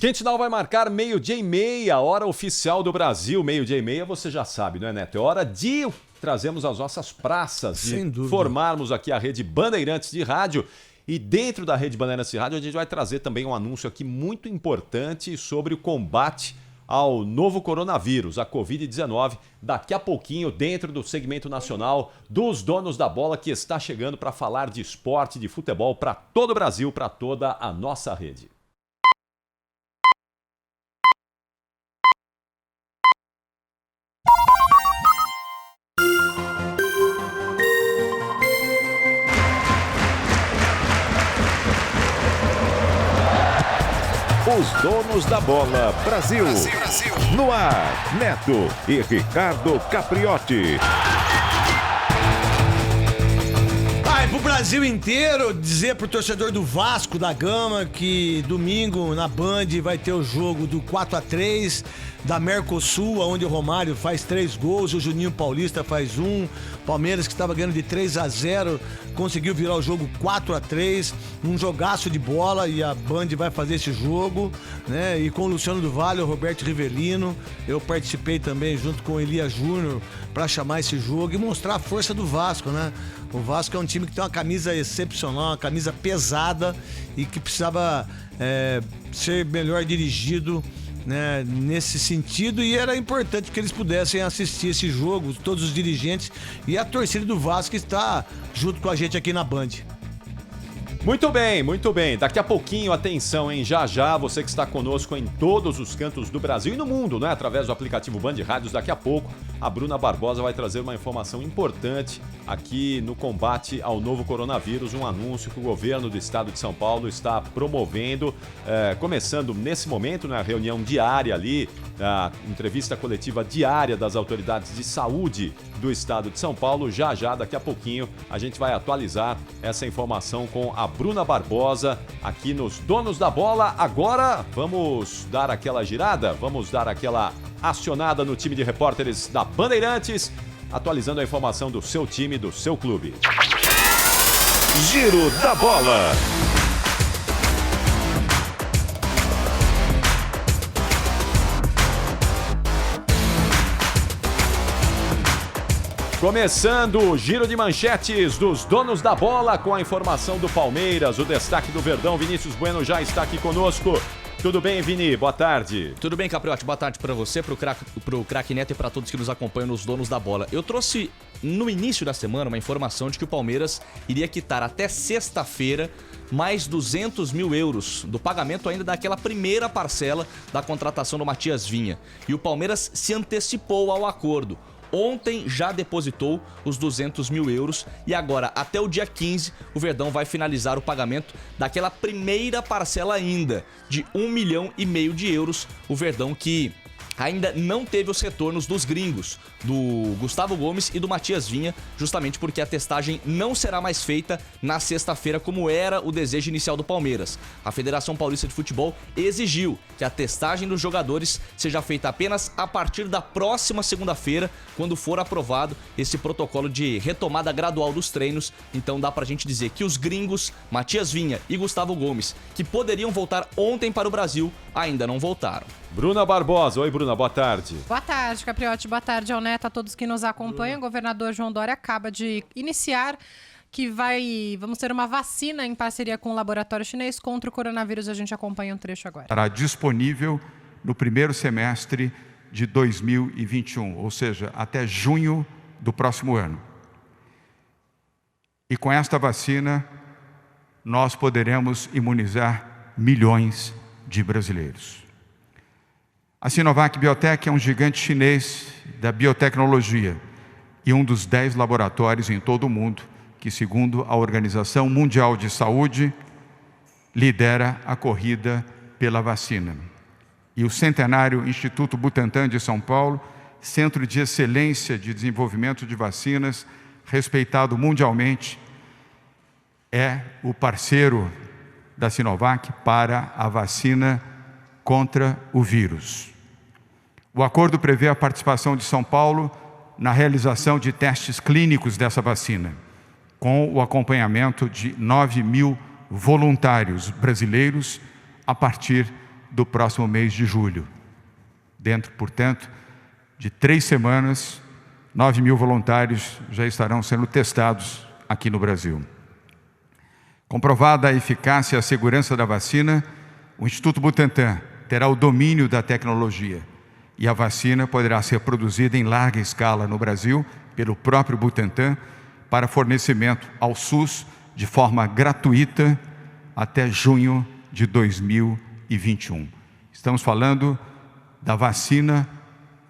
Quentinal vai marcar 12:30, hora oficial do Brasil. 12:30, você já sabe, não é, Neto? É hora de trazermos as nossas praças, de formarmos aqui a rede Bandeirantes de rádio. E dentro da rede Bandeirantes de rádio, a gente vai trazer também um anúncio aqui muito importante sobre o combate ao novo coronavírus, a Covid-19, daqui a pouquinho, dentro do segmento nacional dos Donos da Bola, que está chegando para falar de esporte, de futebol para todo o Brasil, para toda a nossa rede. Os Donos da Bola Brasil. No ar, Neto e Ricardo Capriotti. Pro Brasil inteiro, dizer pro torcedor do Vasco da Gama que domingo na Band vai ter o jogo do 4-3 da Mercosul, onde o Romário faz 3 gols, o Juninho Paulista faz 1, Palmeiras, que estava ganhando de 3-0, conseguiu virar o jogo 4-3, um jogaço de bola, e a Band vai fazer esse jogo, né? E com o Luciano do Vale, o Roberto Rivelino, eu participei também junto com o Elias Júnior para chamar esse jogo e mostrar a força do Vasco, né? O Vasco é um time que tem uma camisa excepcional, uma camisa pesada e que precisava ser melhor dirigido, né, nesse sentido, e era importante que eles pudessem assistir esse jogo, todos os dirigentes e a torcida do Vasco está junto com a gente aqui na Band. Muito bem, muito bem. Daqui a pouquinho, atenção, hein? Já já, você que está conosco em todos os cantos do Brasil e no mundo, né? Através do aplicativo Band Rádios, daqui a pouco a Bruna Barbosa vai trazer uma informação importante aqui no combate ao novo coronavírus, um anúncio que o governo do estado de São Paulo está promovendo, começando nesse momento, na reunião diária ali, a entrevista coletiva diária das autoridades de saúde do estado de São Paulo. Já já, daqui a pouquinho, a gente vai atualizar essa informação com a Bruna Barbosa aqui nos Donos da Bola. Agora, vamos dar aquela girada, vamos dar aquela acionada no time de repórteres da Bandeirantes, atualizando a informação do seu time, do seu clube. Giro da Bola. Começando o giro de manchetes dos Donos da Bola com a informação do Palmeiras, o destaque do Verdão. Vinícius Bueno já está aqui conosco. Tudo bem, Vini? Boa tarde. Tudo bem, Capriotti. Boa tarde para você, pro craque Neto e para todos que nos acompanham nos Donos da Bola. Eu trouxe no início da semana uma informação de que o Palmeiras iria quitar até sexta-feira mais 200 mil euros do pagamento ainda daquela primeira parcela da contratação do Matias Vinha. E o Palmeiras se antecipou ao acordo. Ontem já depositou os 200 mil euros e agora, até o dia 15, o Verdão vai finalizar o pagamento daquela primeira parcela ainda, de 1,5 milhão de euros. O Verdão que ainda não teve os retornos dos gringos, do Gustavo Gomes e do Matias Vinha, justamente porque a testagem não será mais feita na sexta-feira, como era o desejo inicial do Palmeiras. A Federação Paulista de Futebol exigiu que a testagem dos jogadores seja feita apenas a partir da próxima segunda-feira, quando for aprovado esse protocolo de retomada gradual dos treinos. Então dá pra gente dizer que os gringos, Matias Vinha e Gustavo Gomes, que poderiam voltar ontem para o Brasil, ainda não voltaram. Bruna Barbosa. Oi, Bruna, boa tarde. Boa tarde, Capriotti. Boa tarde ao Neto, a todos que nos acompanham. O governador João Dória acaba de iniciar que vamos ter uma vacina em parceria com o laboratório chinês contra o coronavírus. A gente acompanha um trecho agora. Estará disponível no primeiro semestre de 2021, ou seja, até junho do próximo ano. E com esta vacina, nós poderemos imunizar milhões de brasileiros. A Sinovac Biotech é um gigante chinês da biotecnologia e um dos 10 laboratórios em todo o mundo que, segundo a Organização Mundial de Saúde, lidera a corrida pela vacina. E o centenário Instituto Butantan de São Paulo, centro de excelência de desenvolvimento de vacinas, respeitado mundialmente, é o parceiro da Sinovac para a vacina contra o vírus. O acordo prevê a participação de São Paulo na realização de testes clínicos dessa vacina, com o acompanhamento de 9.000 voluntários brasileiros a partir do próximo mês de julho. Dentro, portanto, de 3 semanas, 9.000 voluntários já estarão sendo testados aqui no Brasil. Comprovada a eficácia e a segurança da vacina, o Instituto Butantan terá o domínio da tecnologia e a vacina poderá ser produzida em larga escala no Brasil pelo próprio Butantan para fornecimento ao SUS de forma gratuita até junho de 2021. Estamos falando da vacina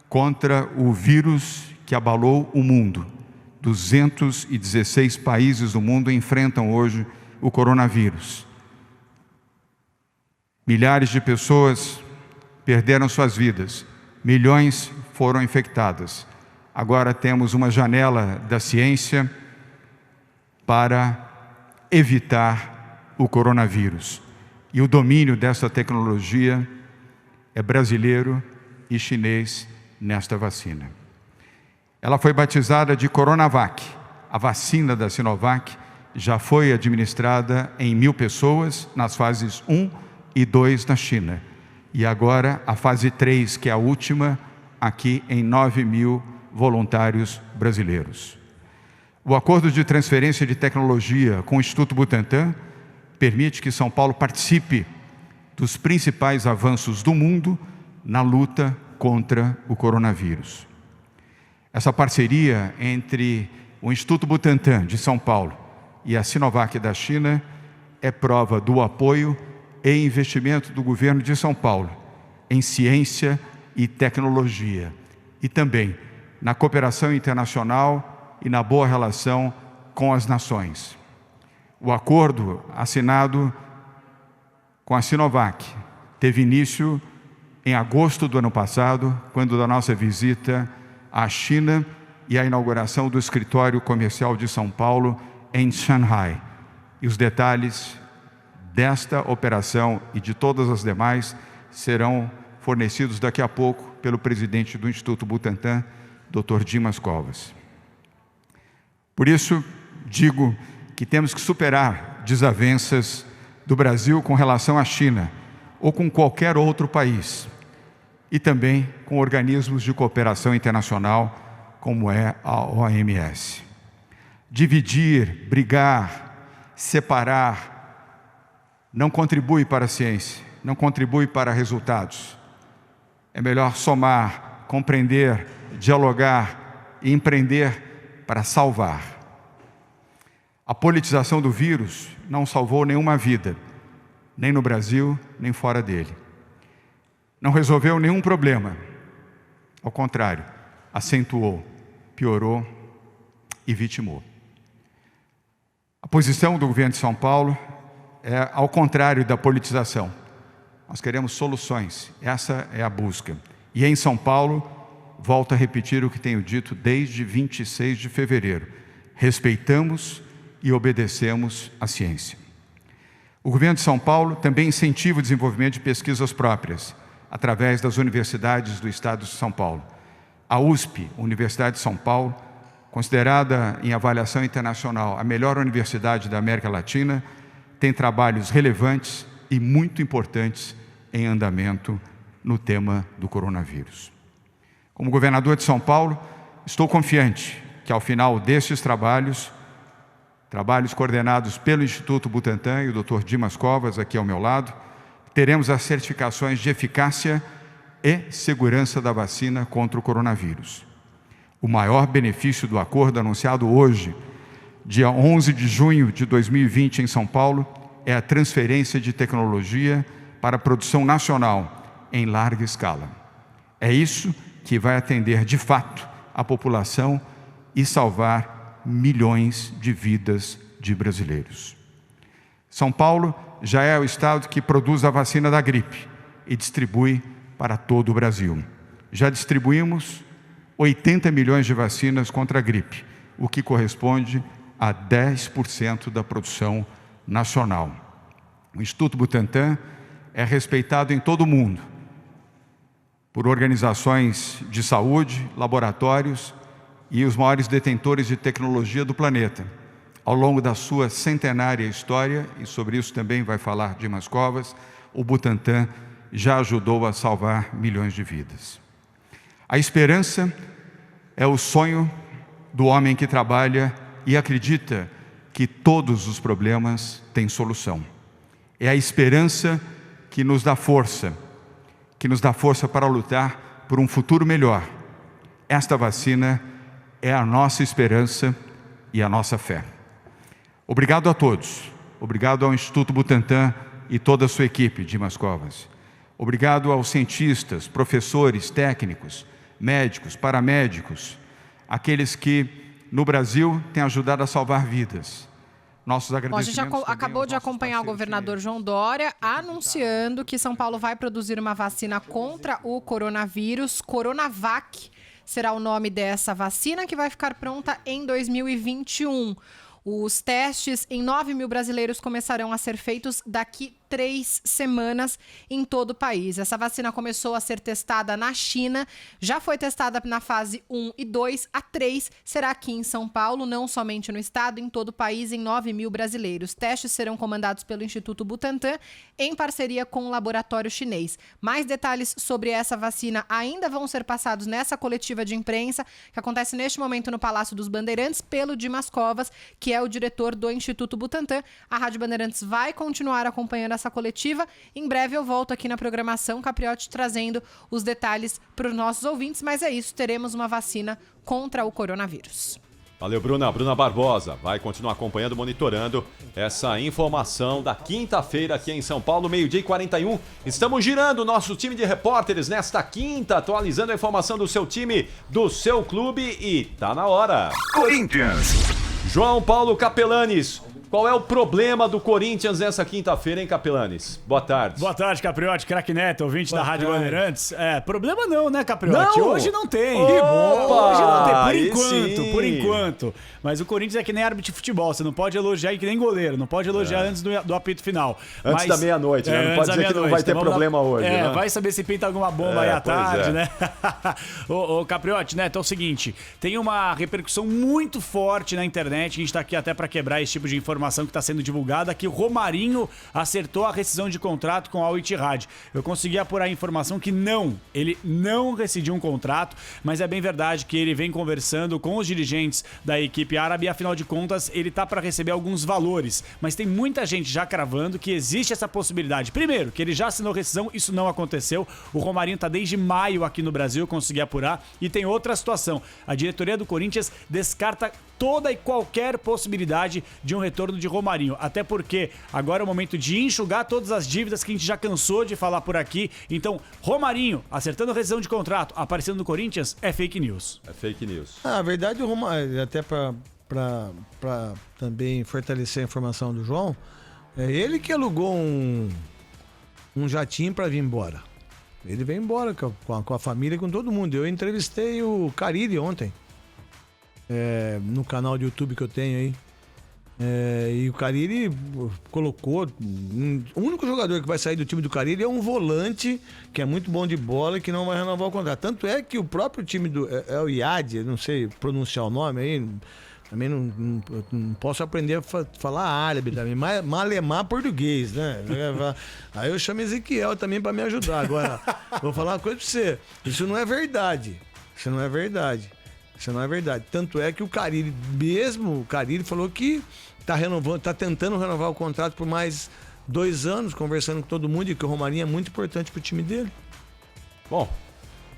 contra o vírus que abalou o mundo. 216 países do mundo enfrentam hoje o coronavírus. Milhares de pessoas perderam suas vidas, milhões foram infectadas. Agora temos uma janela da ciência para evitar o coronavírus. E o domínio dessa tecnologia é brasileiro e chinês nesta vacina. Ela foi batizada de Coronavac. A vacina da Sinovac já foi administrada em 1.000 pessoas nas fases 1 e 2 na China. E agora a fase 3, que é a última, aqui em 9.000 voluntários brasileiros. O acordo de transferência de tecnologia com o Instituto Butantan permite que São Paulo participe dos principais avanços do mundo na luta contra o coronavírus. Essa parceria entre o Instituto Butantan de São Paulo e a Sinovac da China é prova do apoio e investimento do governo de São Paulo em ciência e tecnologia e também na cooperação internacional e na boa relação com as nações. O acordo assinado com a Sinovac teve início em agosto do ano passado, quando da nossa visita à China e a inauguração do escritório comercial de São Paulo em Shanghai. E os detalhes desta operação e de todas as demais serão fornecidos daqui a pouco pelo presidente do Instituto Butantan, Dr. Dimas Covas. Por isso, digo que temos que superar desavenças do Brasil com relação à China ou com qualquer outro país e também com organismos de cooperação internacional como é a OMS. Dividir, brigar, separar não contribui para a ciência, não contribui para resultados. É melhor somar, compreender, dialogar e empreender para salvar. A politização do vírus não salvou nenhuma vida, nem no Brasil, nem fora dele. Não resolveu nenhum problema. Ao contrário, acentuou, piorou e vitimou. A posição do governo de São Paulo é ao contrário da politização. Nós queremos soluções, essa é a busca. E em São Paulo, volto a repetir o que tenho dito desde 26 de fevereiro. Respeitamos e obedecemos à ciência. O governo de São Paulo também incentiva o desenvolvimento de pesquisas próprias, através das universidades do estado de São Paulo. A USP, Universidade de São Paulo, considerada em avaliação internacional a melhor universidade da América Latina, tem trabalhos relevantes e muito importantes em andamento no tema do coronavírus. Como governador de São Paulo, estou confiante que ao final destes trabalhos coordenados pelo Instituto Butantan e o Dr. Dimas Covas, aqui ao meu lado, teremos as certificações de eficácia e segurança da vacina contra o coronavírus. O maior benefício do acordo anunciado hoje, dia 11 de junho de 2020 em São Paulo, é a transferência de tecnologia para a produção nacional em larga escala. É isso que vai atender de fato a população e salvar milhões de vidas de brasileiros. São Paulo já é o estado que produz a vacina da gripe e distribui para todo o Brasil. Já distribuímos 80 milhões de vacinas contra a gripe, o que corresponde a 10% da produção nacional. O Instituto Butantan é respeitado em todo o mundo por organizações de saúde, laboratórios e os maiores detentores de tecnologia do planeta. Ao longo da sua centenária história, e sobre isso também vai falar Dimas Covas, o Butantan já ajudou a salvar milhões de vidas. A esperança é o sonho do homem que trabalha e acredita que todos os problemas têm solução. É a esperança que nos dá força para lutar por um futuro melhor. Esta vacina é a nossa esperança e a nossa fé. Obrigado a todos. Obrigado ao Instituto Butantan e toda a sua equipe, Dimas Covas. Obrigado aos cientistas, professores, técnicos, médicos, paramédicos, aqueles que no Brasil têm ajudado a salvar vidas. Nossos agradecimentos. A gente acabou de acompanhar o governador João Dória anunciando que São Paulo vai produzir uma vacina contra o coronavírus. Coronavac será o nome dessa vacina, que vai ficar pronta em 2021. Os testes em 9 mil brasileiros começarão a ser feitos daqui 3 semanas em todo o país. Essa vacina começou a ser testada na China, já foi testada na fase 1 e 2, a 3 será aqui em São Paulo, não somente no estado, em todo o país, em 9 mil brasileiros. Testes serão comandados pelo Instituto Butantan, em parceria com o laboratório chinês. Mais detalhes sobre essa vacina ainda vão ser passados nessa coletiva de imprensa, que acontece neste momento no Palácio dos Bandeirantes, pelo Dimas Covas, que é o diretor do Instituto Butantan. A Rádio Bandeirantes vai continuar acompanhando essa coletiva. Em breve eu volto aqui na programação Capriotti trazendo os detalhes para os nossos ouvintes, mas é isso, teremos uma vacina contra o coronavírus. Valeu, Bruna. Bruna Barbosa vai continuar acompanhando, monitorando essa informação da quinta-feira aqui em São Paulo, 12h41. Estamos girando o nosso time de repórteres nesta quinta, atualizando a informação do seu time, do seu clube, e tá na hora. Corinthians. João Paulo Capelanes, qual é o problema do Corinthians nessa quinta-feira, hein, Capelanes? Boa tarde. Boa tarde, Capriotti, craque Neto, ouvinte da Rádio Bandeirantes. Problema não, né, Capriotti? Não? Hoje não tem. Opa! Hoje não tem, por enquanto. Mas o Corinthians é que nem árbitro de futebol, você não pode elogiar, e que nem goleiro, não pode elogiar antes do apito final. Antes da meia-noite, né? Não pode dizer que não vai ter problema hoje, né? Vai saber se pinta alguma bomba aí à tarde, né? Ô, Capriotti, Neto, é o seguinte, tem uma repercussão muito forte na internet, a gente tá aqui até pra quebrar esse tipo de informação que está sendo divulgada, que o Romarinho acertou a rescisão de contrato com a Al Ittihad. Eu consegui apurar a informação que ele não rescindiu um contrato, mas é bem verdade que ele vem conversando com os dirigentes da equipe árabe e, afinal de contas, ele tá para receber alguns valores, mas tem muita gente já cravando que existe essa possibilidade. Primeiro, que ele já assinou rescisão, isso não aconteceu. O Romarinho tá desde maio aqui no Brasil, eu consegui apurar, e tem outra situação. A diretoria do Corinthians descarta toda e qualquer possibilidade de um retorno de Romarinho, até porque agora é o momento de enxugar todas as dívidas que a gente já cansou de falar por aqui. Então, Romarinho acertando rescisão de contrato, aparecendo no Corinthians, é fake news. É fake news. Na verdade, o Romarinho, até para também fortalecer a informação do João, é ele que alugou um jatinho para vir embora. Ele veio embora com a família, com todo mundo. Eu entrevistei o Carille ontem, no canal de YouTube que eu tenho aí. E o Carille colocou. O único jogador que vai sair do time do Carille é um volante que é muito bom de bola e que não vai renovar o contrato. Tanto é que o próprio time do El Iad, não sei pronunciar o nome aí, também não posso aprender a falar árabe também, malemar português, né? Aí eu chamo Ezequiel também para me ajudar. Agora, vou falar uma coisa para você: isso não é verdade. Isso não é verdade. Tanto é que o Carille falou que tá tentando renovar o contrato por mais 2 anos, conversando com todo mundo, e que o Romarinho é muito importante pro time dele. Bom,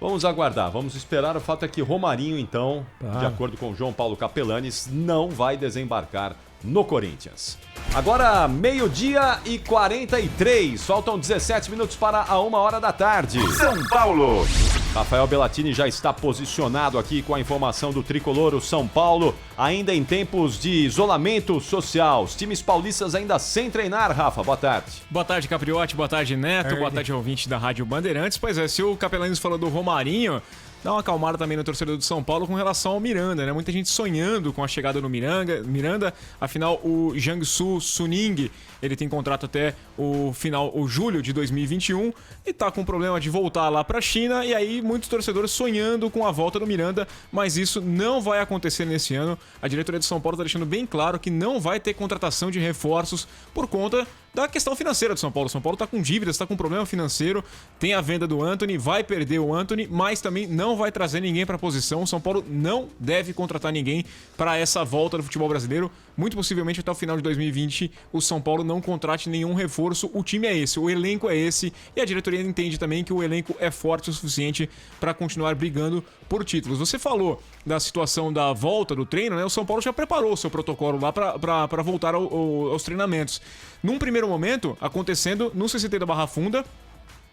vamos aguardar, vamos esperar. O fato é que Romarinho, então, de acordo com João Paulo Capelanes, não vai desembarcar no Corinthians. Agora, 12h43, faltam 17 minutos para a 1h da tarde. São Paulo. Rafael Bellatini já está posicionado aqui com a informação do tricolor. O São Paulo ainda em tempos de isolamento social. Os times paulistas ainda sem treinar, Rafa. Boa tarde. Boa tarde, Capriotti. Boa tarde, Neto. Boa tarde, ouvinte da Rádio Bandeirantes. Pois é, se o Capelanes falou do Romarinho, dar uma acalmada também no torcedor do São Paulo com relação ao Miranda, né? Muita gente sonhando com a chegada do Miranda, afinal o Jiangsu Suning, ele tem contrato até o julho de 2021 e tá com problema de voltar lá pra China, e aí muitos torcedores sonhando com a volta do Miranda, mas isso não vai acontecer nesse ano. A diretoria do São Paulo tá deixando bem claro que não vai ter contratação de reforços por conta da questão financeira do São Paulo. O São Paulo tá com dívidas, tá com problema financeiro, tem a venda do Antony, vai perder o Antony, mas também não vai trazer ninguém pra posição. O São Paulo não deve contratar ninguém para essa volta do futebol brasileiro. Muito possivelmente até o final de 2020 o São Paulo não contrate nenhum reforço. O time é esse, o elenco é esse, e a diretoria entende também que o elenco é forte o suficiente para continuar brigando por títulos. Você falou da situação da volta do treino, né? O São Paulo já preparou o seu protocolo lá para voltar aos treinamentos. Num primeiro momento, acontecendo no CCT da Barra Funda,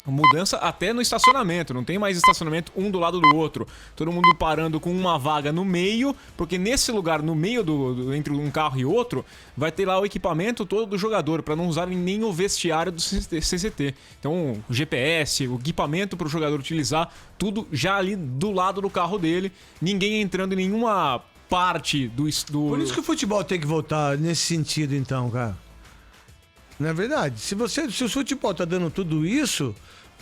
mudança até no estacionamento, não tem mais estacionamento um do lado do outro. Todo mundo parando com uma vaga no meio, porque nesse lugar, no meio entre um carro e outro, vai ter lá o equipamento todo do jogador, para não usarem nem o vestiário do CCT. Então, o GPS, o equipamento para o jogador utilizar, tudo já ali do lado do carro dele, ninguém entrando em nenhuma parte do... Por isso que o futebol tem que voltar nesse sentido, então, cara. Não é verdade? Se o futebol tá dando tudo isso,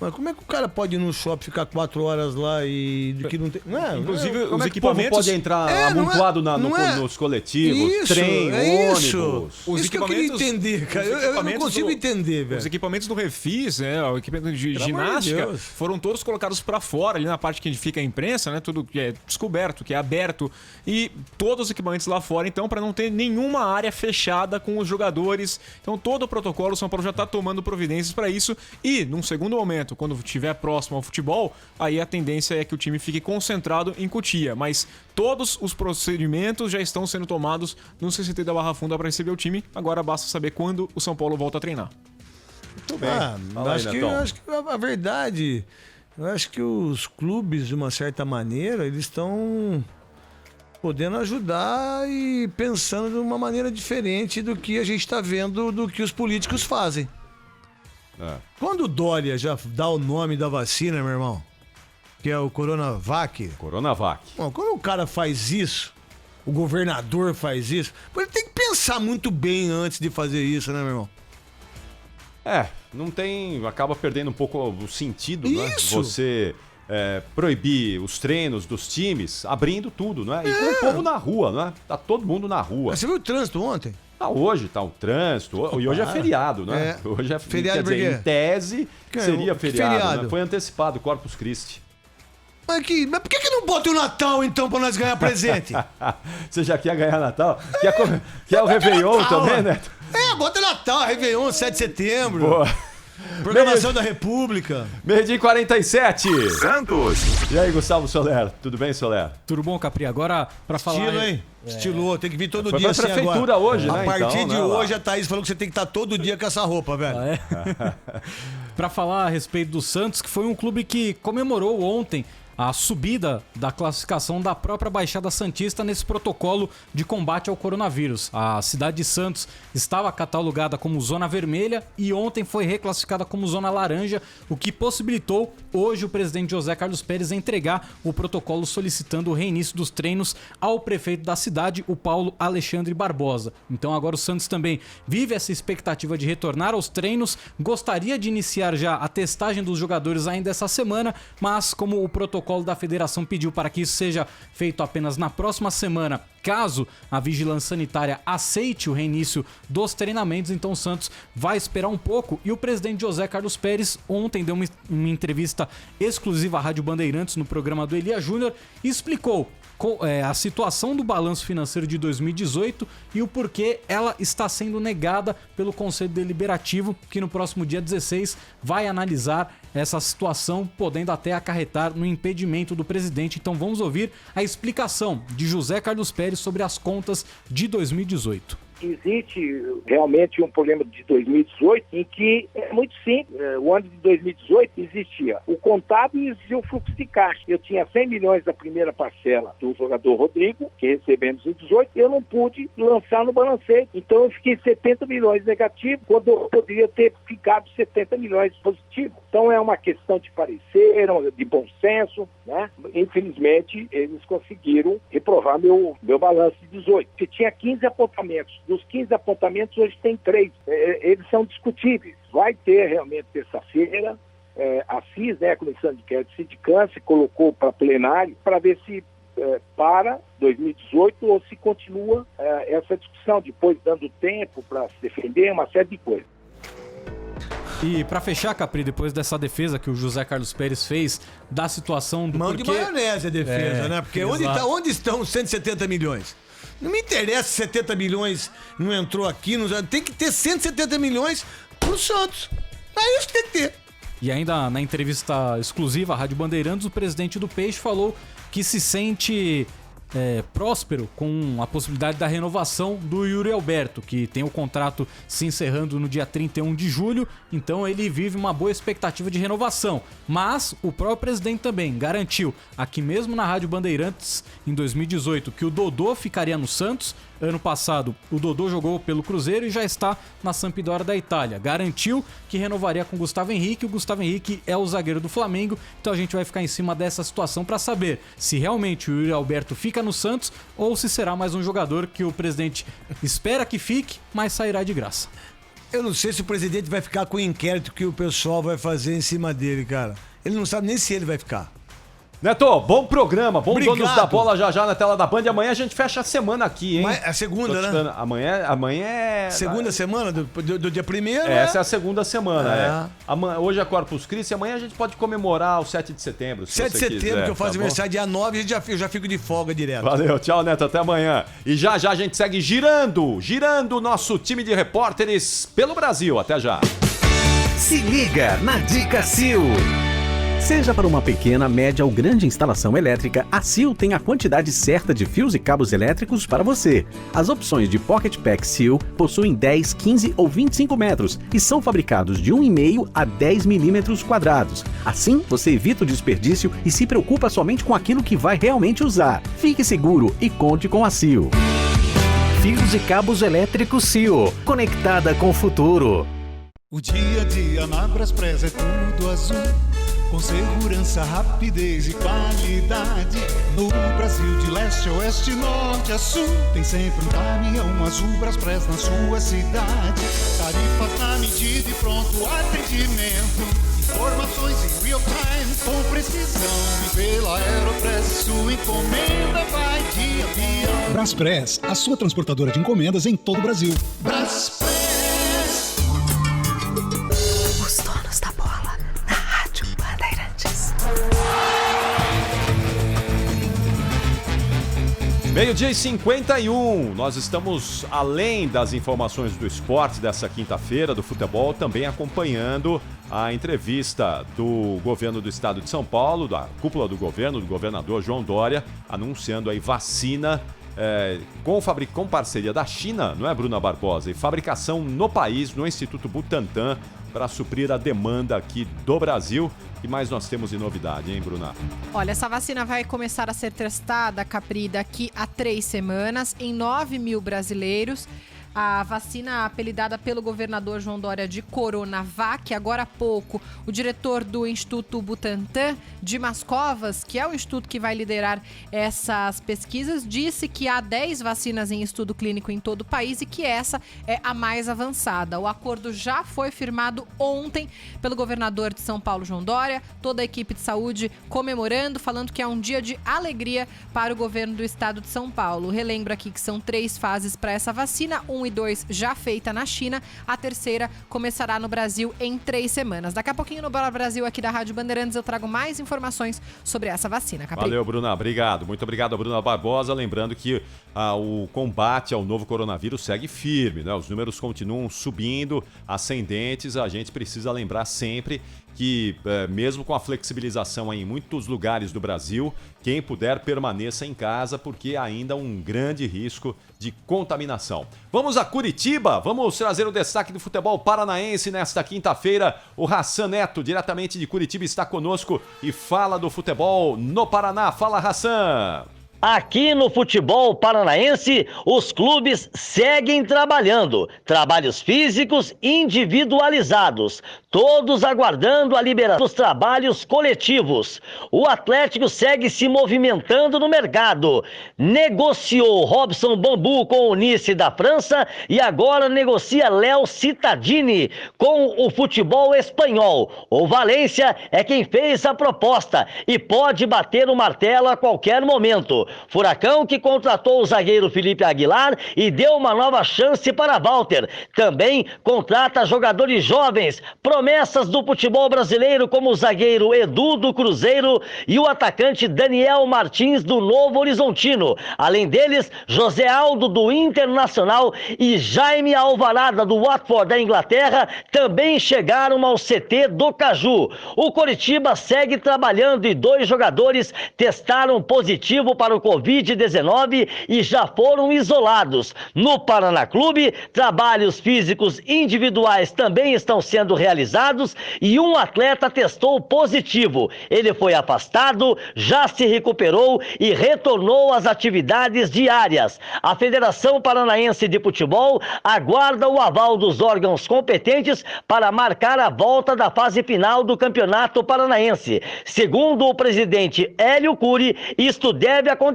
mas como é que o cara pode ir no shopping, ficar 4 horas lá e do que não tem... Inclusive, os equipamentos... pode entrar amontoado nos coletivos, isso, trem, ônibus... Isso que eu queria entender, cara. Eu não consigo entender, velho. Os equipamentos do Refis, o equipamento de ginástica, foram todos colocados pra fora, ali na parte que fica a imprensa, né? Tudo que é descoberto, que é aberto. E todos os equipamentos lá fora, então, pra não ter nenhuma área fechada com os jogadores. Então, todo o protocolo, o São Paulo já tá tomando providências pra isso. E, num segundo momento, quando estiver próximo ao futebol, aí a tendência é que o time fique concentrado em Cotia. Mas todos os procedimentos já estão sendo tomados no CCT da Barra Funda para receber o time. Agora basta saber quando o São Paulo volta a treinar. Muito bem. Acho que a verdade, eu acho que os clubes, de uma certa maneira, eles estão podendo ajudar e pensando de uma maneira diferente do que a gente está vendo do que os políticos fazem. Quando o Dória já dá o nome da vacina, meu irmão, que é o Coronavac. Bom, quando o cara faz isso, o governador faz isso, ele tem que pensar muito bem antes de fazer isso, né, meu irmão? Não tem... Acaba perdendo um pouco o sentido, né? Isso. Você proibir os treinos dos times, abrindo tudo, né? E com o povo na rua, né? Tá todo mundo na rua. Mas você viu o trânsito ontem? Hoje tá o trânsito, e hoje é feriado, né? Hoje é feriado, quer dizer, em tese seria feriado, feriado? Né? Foi antecipado, Corpus Christi. Mas por que não bota o Natal, então, pra nós ganhar presente? Você já quer ganhar Natal? Quer o Réveillon Natal, também, né? Bota Natal, Réveillon, 7 de setembro. Boa. Programação da República. 12h47. Santos. E aí, Gustavo Soler? Tudo bem, Soler? Tudo bom, Capri? Agora, pra falar... Estilo, hein? Estilou, tem que vir todo Foi dia pra assim prefeitura agora. hoje, né? A partir então, de hoje, a Thaís falou que você tem que estar todo dia com essa roupa, velho. Pra falar a respeito do Santos, que foi um clube que comemorou ontem a subida da classificação da própria Baixada Santista nesse protocolo de combate ao coronavírus. A cidade de Santos estava catalogada como zona vermelha e ontem foi reclassificada como zona laranja, o que possibilitou hoje o presidente José Carlos Pérez entregar o protocolo solicitando o reinício dos treinos ao prefeito da cidade, o Paulo Alexandre Barbosa. Então agora o Santos também vive essa expectativa de retornar aos treinos, gostaria de iniciar já a testagem dos jogadores ainda essa semana, mas como o protocolo da federação pediu para que isso seja feito apenas na próxima semana, caso a vigilância sanitária aceite o reinício dos treinamentos, então o Santos vai esperar um pouco. E o presidente José Carlos Pérez ontem deu uma entrevista exclusiva à Rádio Bandeirantes no programa do Elia Júnior e explicou a situação do balanço financeiro de 2018 e o porquê ela está sendo negada pelo Conselho Deliberativo, que no próximo dia 16 vai analisar essa situação, podendo até acarretar no impedimento do presidente. Então vamos ouvir a explicação de José Carlos Pérez sobre as contas de 2018. existe realmente um problema de 2018 em que é muito simples. O ano de 2018 existia o contábil e existia o fluxo de caixa. Eu tinha 100 milhões da primeira parcela do jogador Rodrigo, que recebemos em 18, eu não pude lançar no balancete. Então eu fiquei 70 milhões negativo, quando eu poderia ter ficado 70 milhões positivo. Então é uma questão de parecer, de bom senso, né? Infelizmente, eles conseguiram reprovar meu balanço de 18. Se tinha 15 apontamentos, dos 15 apontamentos hoje tem 3. Eles são discutíveis. Vai ter realmente terça-feira, a CIS, né, a Comissão de Inquérito Sindicância, colocou para plenário para ver se para 2018 ou se continua essa discussão, depois dando tempo para se defender, uma série de coisas. E pra fechar, Capri, depois dessa defesa que o José Carlos Pérez fez da situação do Mão de maionese a defesa, né? Porque onde estão os 170 milhões? Não me interessa se 70 milhões não entrou aqui, tem que ter 170 milhões pro Santos. É isso que tem que ter. E ainda na entrevista exclusiva à Rádio Bandeirantes, o presidente do Peixe falou que se sente próspero com a possibilidade da renovação do Yuri Alberto, que tem o contrato se encerrando no dia 31 de julho, então ele vive uma boa expectativa de renovação. Mas o próprio presidente também garantiu, aqui mesmo na Rádio Bandeirantes, em 2018, que o Dodô ficaria no Santos. Ano passado, o Dodô jogou pelo Cruzeiro e já está na Sampdoria da Itália. Garantiu que renovaria com o Gustavo Henrique. O Gustavo Henrique é o zagueiro do Flamengo, então a gente vai ficar em cima dessa situação para saber se realmente o Yuri Alberto fica no Santos ou se será mais um jogador que o presidente espera que fique, mas sairá de graça. Eu não sei se o presidente vai ficar com o inquérito que o pessoal vai fazer em cima dele, cara. Ele não sabe nem se ele vai ficar. Neto, bom programa, bom Obrigado. Donos da Bola já na tela da Band. E amanhã a gente fecha a semana aqui, hein? É a segunda, né? Amanhã é... Segunda semana do dia 1º, Essa é a segunda semana, Hoje é Corpus Christi e amanhã a gente pode comemorar o 7 de setembro, 7 de setembro, quiser, que eu faço aniversário dia 9 e eu já fico de folga direto. Valeu, tchau, Neto, até amanhã. E já a gente segue girando o nosso time de repórteres pelo Brasil. Até já. Se liga na Dica Sil. Seja para uma pequena, média ou grande instalação elétrica, a Sil tem a quantidade certa de fios e cabos elétricos para você. As opções de Pocket Pack Sil possuem 10, 15 ou 25 metros e são fabricados de 1,5 a 10 milímetros quadrados. Assim, você evita o desperdício e se preocupa somente com aquilo que vai realmente usar. Fique seguro e conte com a Sil. Fios e cabos elétricos Sil, conectada com o futuro. O dia a dia na Braspress é tudo azul. Com segurança, rapidez e qualidade. No Brasil, de leste a oeste, norte a sul, tem sempre um caminhão azul Braspress na sua cidade. Tarifas na medida e pronto atendimento. Informações em real time com precisão. E pela Aeropress, sua encomenda vai de avião. Braspress, a sua transportadora de encomendas em todo o Brasil. Braspress. Os donos da bola na Rádio Bandeirantes. Meio-dia e 51, nós estamos além das informações do esporte dessa quinta-feira, do futebol, também acompanhando a entrevista do governo do estado de São Paulo, da cúpula do governo, do governador João Dória, anunciando aí vacina com parceria da China, não é, Bruna Barbosa? E fabricação no país, no Instituto Butantan, para suprir a demanda aqui do Brasil. O que mais nós temos de novidade, hein, Bruna? Olha, essa vacina vai começar a ser testada, Capri, daqui a 3 semanas, em 9 mil brasileiros. A vacina apelidada pelo governador João Dória de Coronavac. Agora há pouco, o diretor do Instituto Butantan, Dimas Covas, que é o instituto que vai liderar essas pesquisas, disse que há 10 vacinas em estudo clínico em todo o país e que essa é a mais avançada. O acordo já foi firmado ontem pelo governador de São Paulo, João Dória, toda a equipe de saúde comemorando, falando que é um dia de alegria para o governo do estado de São Paulo. Relembro aqui que são 3 fases para essa vacina, 1 e 2 já feita na China, a terceira começará no Brasil em 3 semanas. Daqui a pouquinho no Bola Brasil aqui da Rádio Bandeirantes eu trago mais informações sobre essa vacina, Capri. Valeu, Bruna, obrigado. Muito obrigado, Bruna Barbosa. Lembrando que o combate ao novo coronavírus segue firme, né? Os números continuam subindo, ascendentes. A gente precisa lembrar sempre que, mesmo com a flexibilização em muitos lugares do Brasil, quem puder permaneça em casa, porque há ainda um grande risco de contaminação. Vamos a Curitiba, vamos trazer o destaque do futebol paranaense nesta quinta-feira. O Hassan Neto, diretamente de Curitiba, está conosco e fala do futebol no Paraná. Fala, Hassan! Aqui no futebol paranaense, os clubes seguem trabalhando. Trabalhos físicos individualizados. Todos aguardando a liberação dos trabalhos coletivos. O Atlético segue se movimentando no mercado. Negociou Robson Bambu com o Nice da França e agora negocia Léo Cittadini com o futebol espanhol. O Valência é quem fez a proposta e pode bater o martelo a qualquer momento. Furacão que contratou o zagueiro Felipe Aguilar e deu uma nova chance para Walter. Também contrata jogadores jovens, promessas do futebol brasileiro como o zagueiro Edu do Cruzeiro e o atacante Daniel Martins do Novo Horizontino. Além deles, José Aldo do Internacional e Jaime Alvarada do Watford da Inglaterra também chegaram ao CT do Caju. O Coritiba segue trabalhando e 2 jogadores testaram positivo para o Covid-19 e já foram isolados. No Paraná Clube, trabalhos físicos individuais também estão sendo realizados e um atleta testou positivo. Ele foi afastado, já se recuperou e retornou às atividades diárias. A Federação Paranaense de Futebol aguarda o aval dos órgãos competentes para marcar a volta da fase final do Campeonato Paranaense. Segundo o presidente Hélio Cury, isto deve acontecer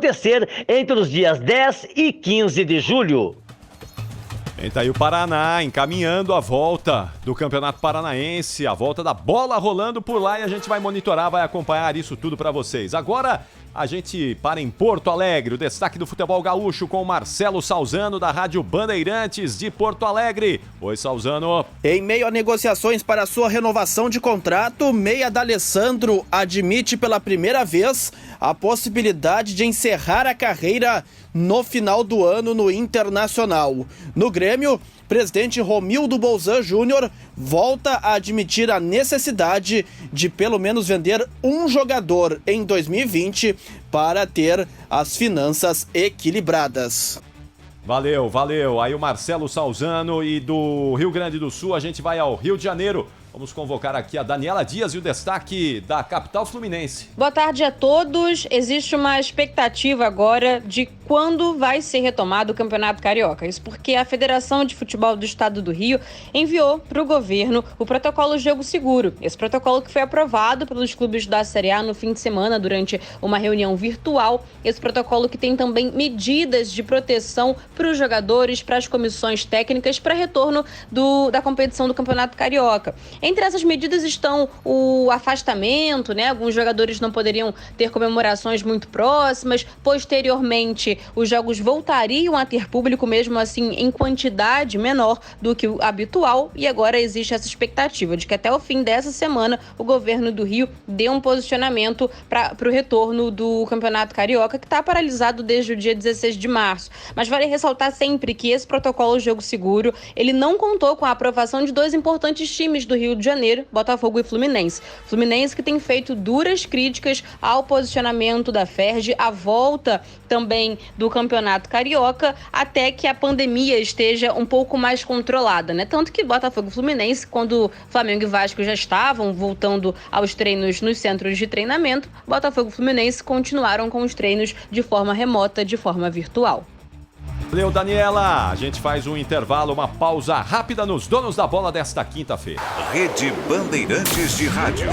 entre os dias 10 e 15 de julho. Tá aí o Paraná encaminhando a volta do Campeonato Paranaense, a volta da bola rolando por lá e a gente vai monitorar, vai acompanhar isso tudo para vocês. Agora a gente para em Porto Alegre, o destaque do futebol gaúcho com o Marcelo Salzano da Rádio Bandeirantes de Porto Alegre. Oi, Salzano. Em meio a negociações para sua renovação de contrato, meia D'Alessandro admite pela primeira vez a possibilidade de encerrar a carreira no final do ano no Internacional. No Grêmio, presidente Romildo Bolzan Júnior volta a admitir a necessidade de pelo menos vender um jogador em 2020 para ter as finanças equilibradas. Valeu, valeu. Aí o Marcelo Salzano e do Rio Grande do Sul a gente vai ao Rio de Janeiro. Vamos convocar aqui a Daniela Dias e o destaque da capital fluminense. Boa tarde a todos. Existe uma expectativa agora de quando vai ser retomado o Campeonato Carioca. Isso porque a Federação de Futebol do Estado do Rio enviou para o governo o protocolo Jogo Seguro. Esse protocolo que foi aprovado pelos clubes da Série A no fim de semana durante uma reunião virtual. Esse protocolo que tem também medidas de proteção para os jogadores, para as comissões técnicas, para retorno da competição do Campeonato Carioca. Entre essas medidas estão o afastamento, né? Alguns jogadores não poderiam ter comemorações muito próximas. Posteriormente, os jogos voltariam a ter público, mesmo assim, em quantidade menor do que o habitual. E agora existe essa expectativa de que até o fim dessa semana o governo do Rio dê um posicionamento para o retorno do Campeonato Carioca, que está paralisado desde o dia 16 de março. Mas vale ressaltar sempre que esse protocolo Jogo Seguro, ele não contou com a aprovação de 2 importantes times do Rio de Janeiro, Botafogo e Fluminense. Fluminense que tem feito duras críticas ao posicionamento da FERJ, à volta também do Campeonato Carioca, até que a pandemia esteja um pouco mais controlada, né? Tanto que Botafogo e Fluminense, quando Flamengo e Vasco já estavam voltando aos treinos nos centros de treinamento, Botafogo e Fluminense continuaram com os treinos de forma remota, de forma virtual. Valeu, Daniela. A gente faz um intervalo, uma pausa rápida nos Donos da Bola desta quinta-feira. Rede Bandeirantes de Rádio.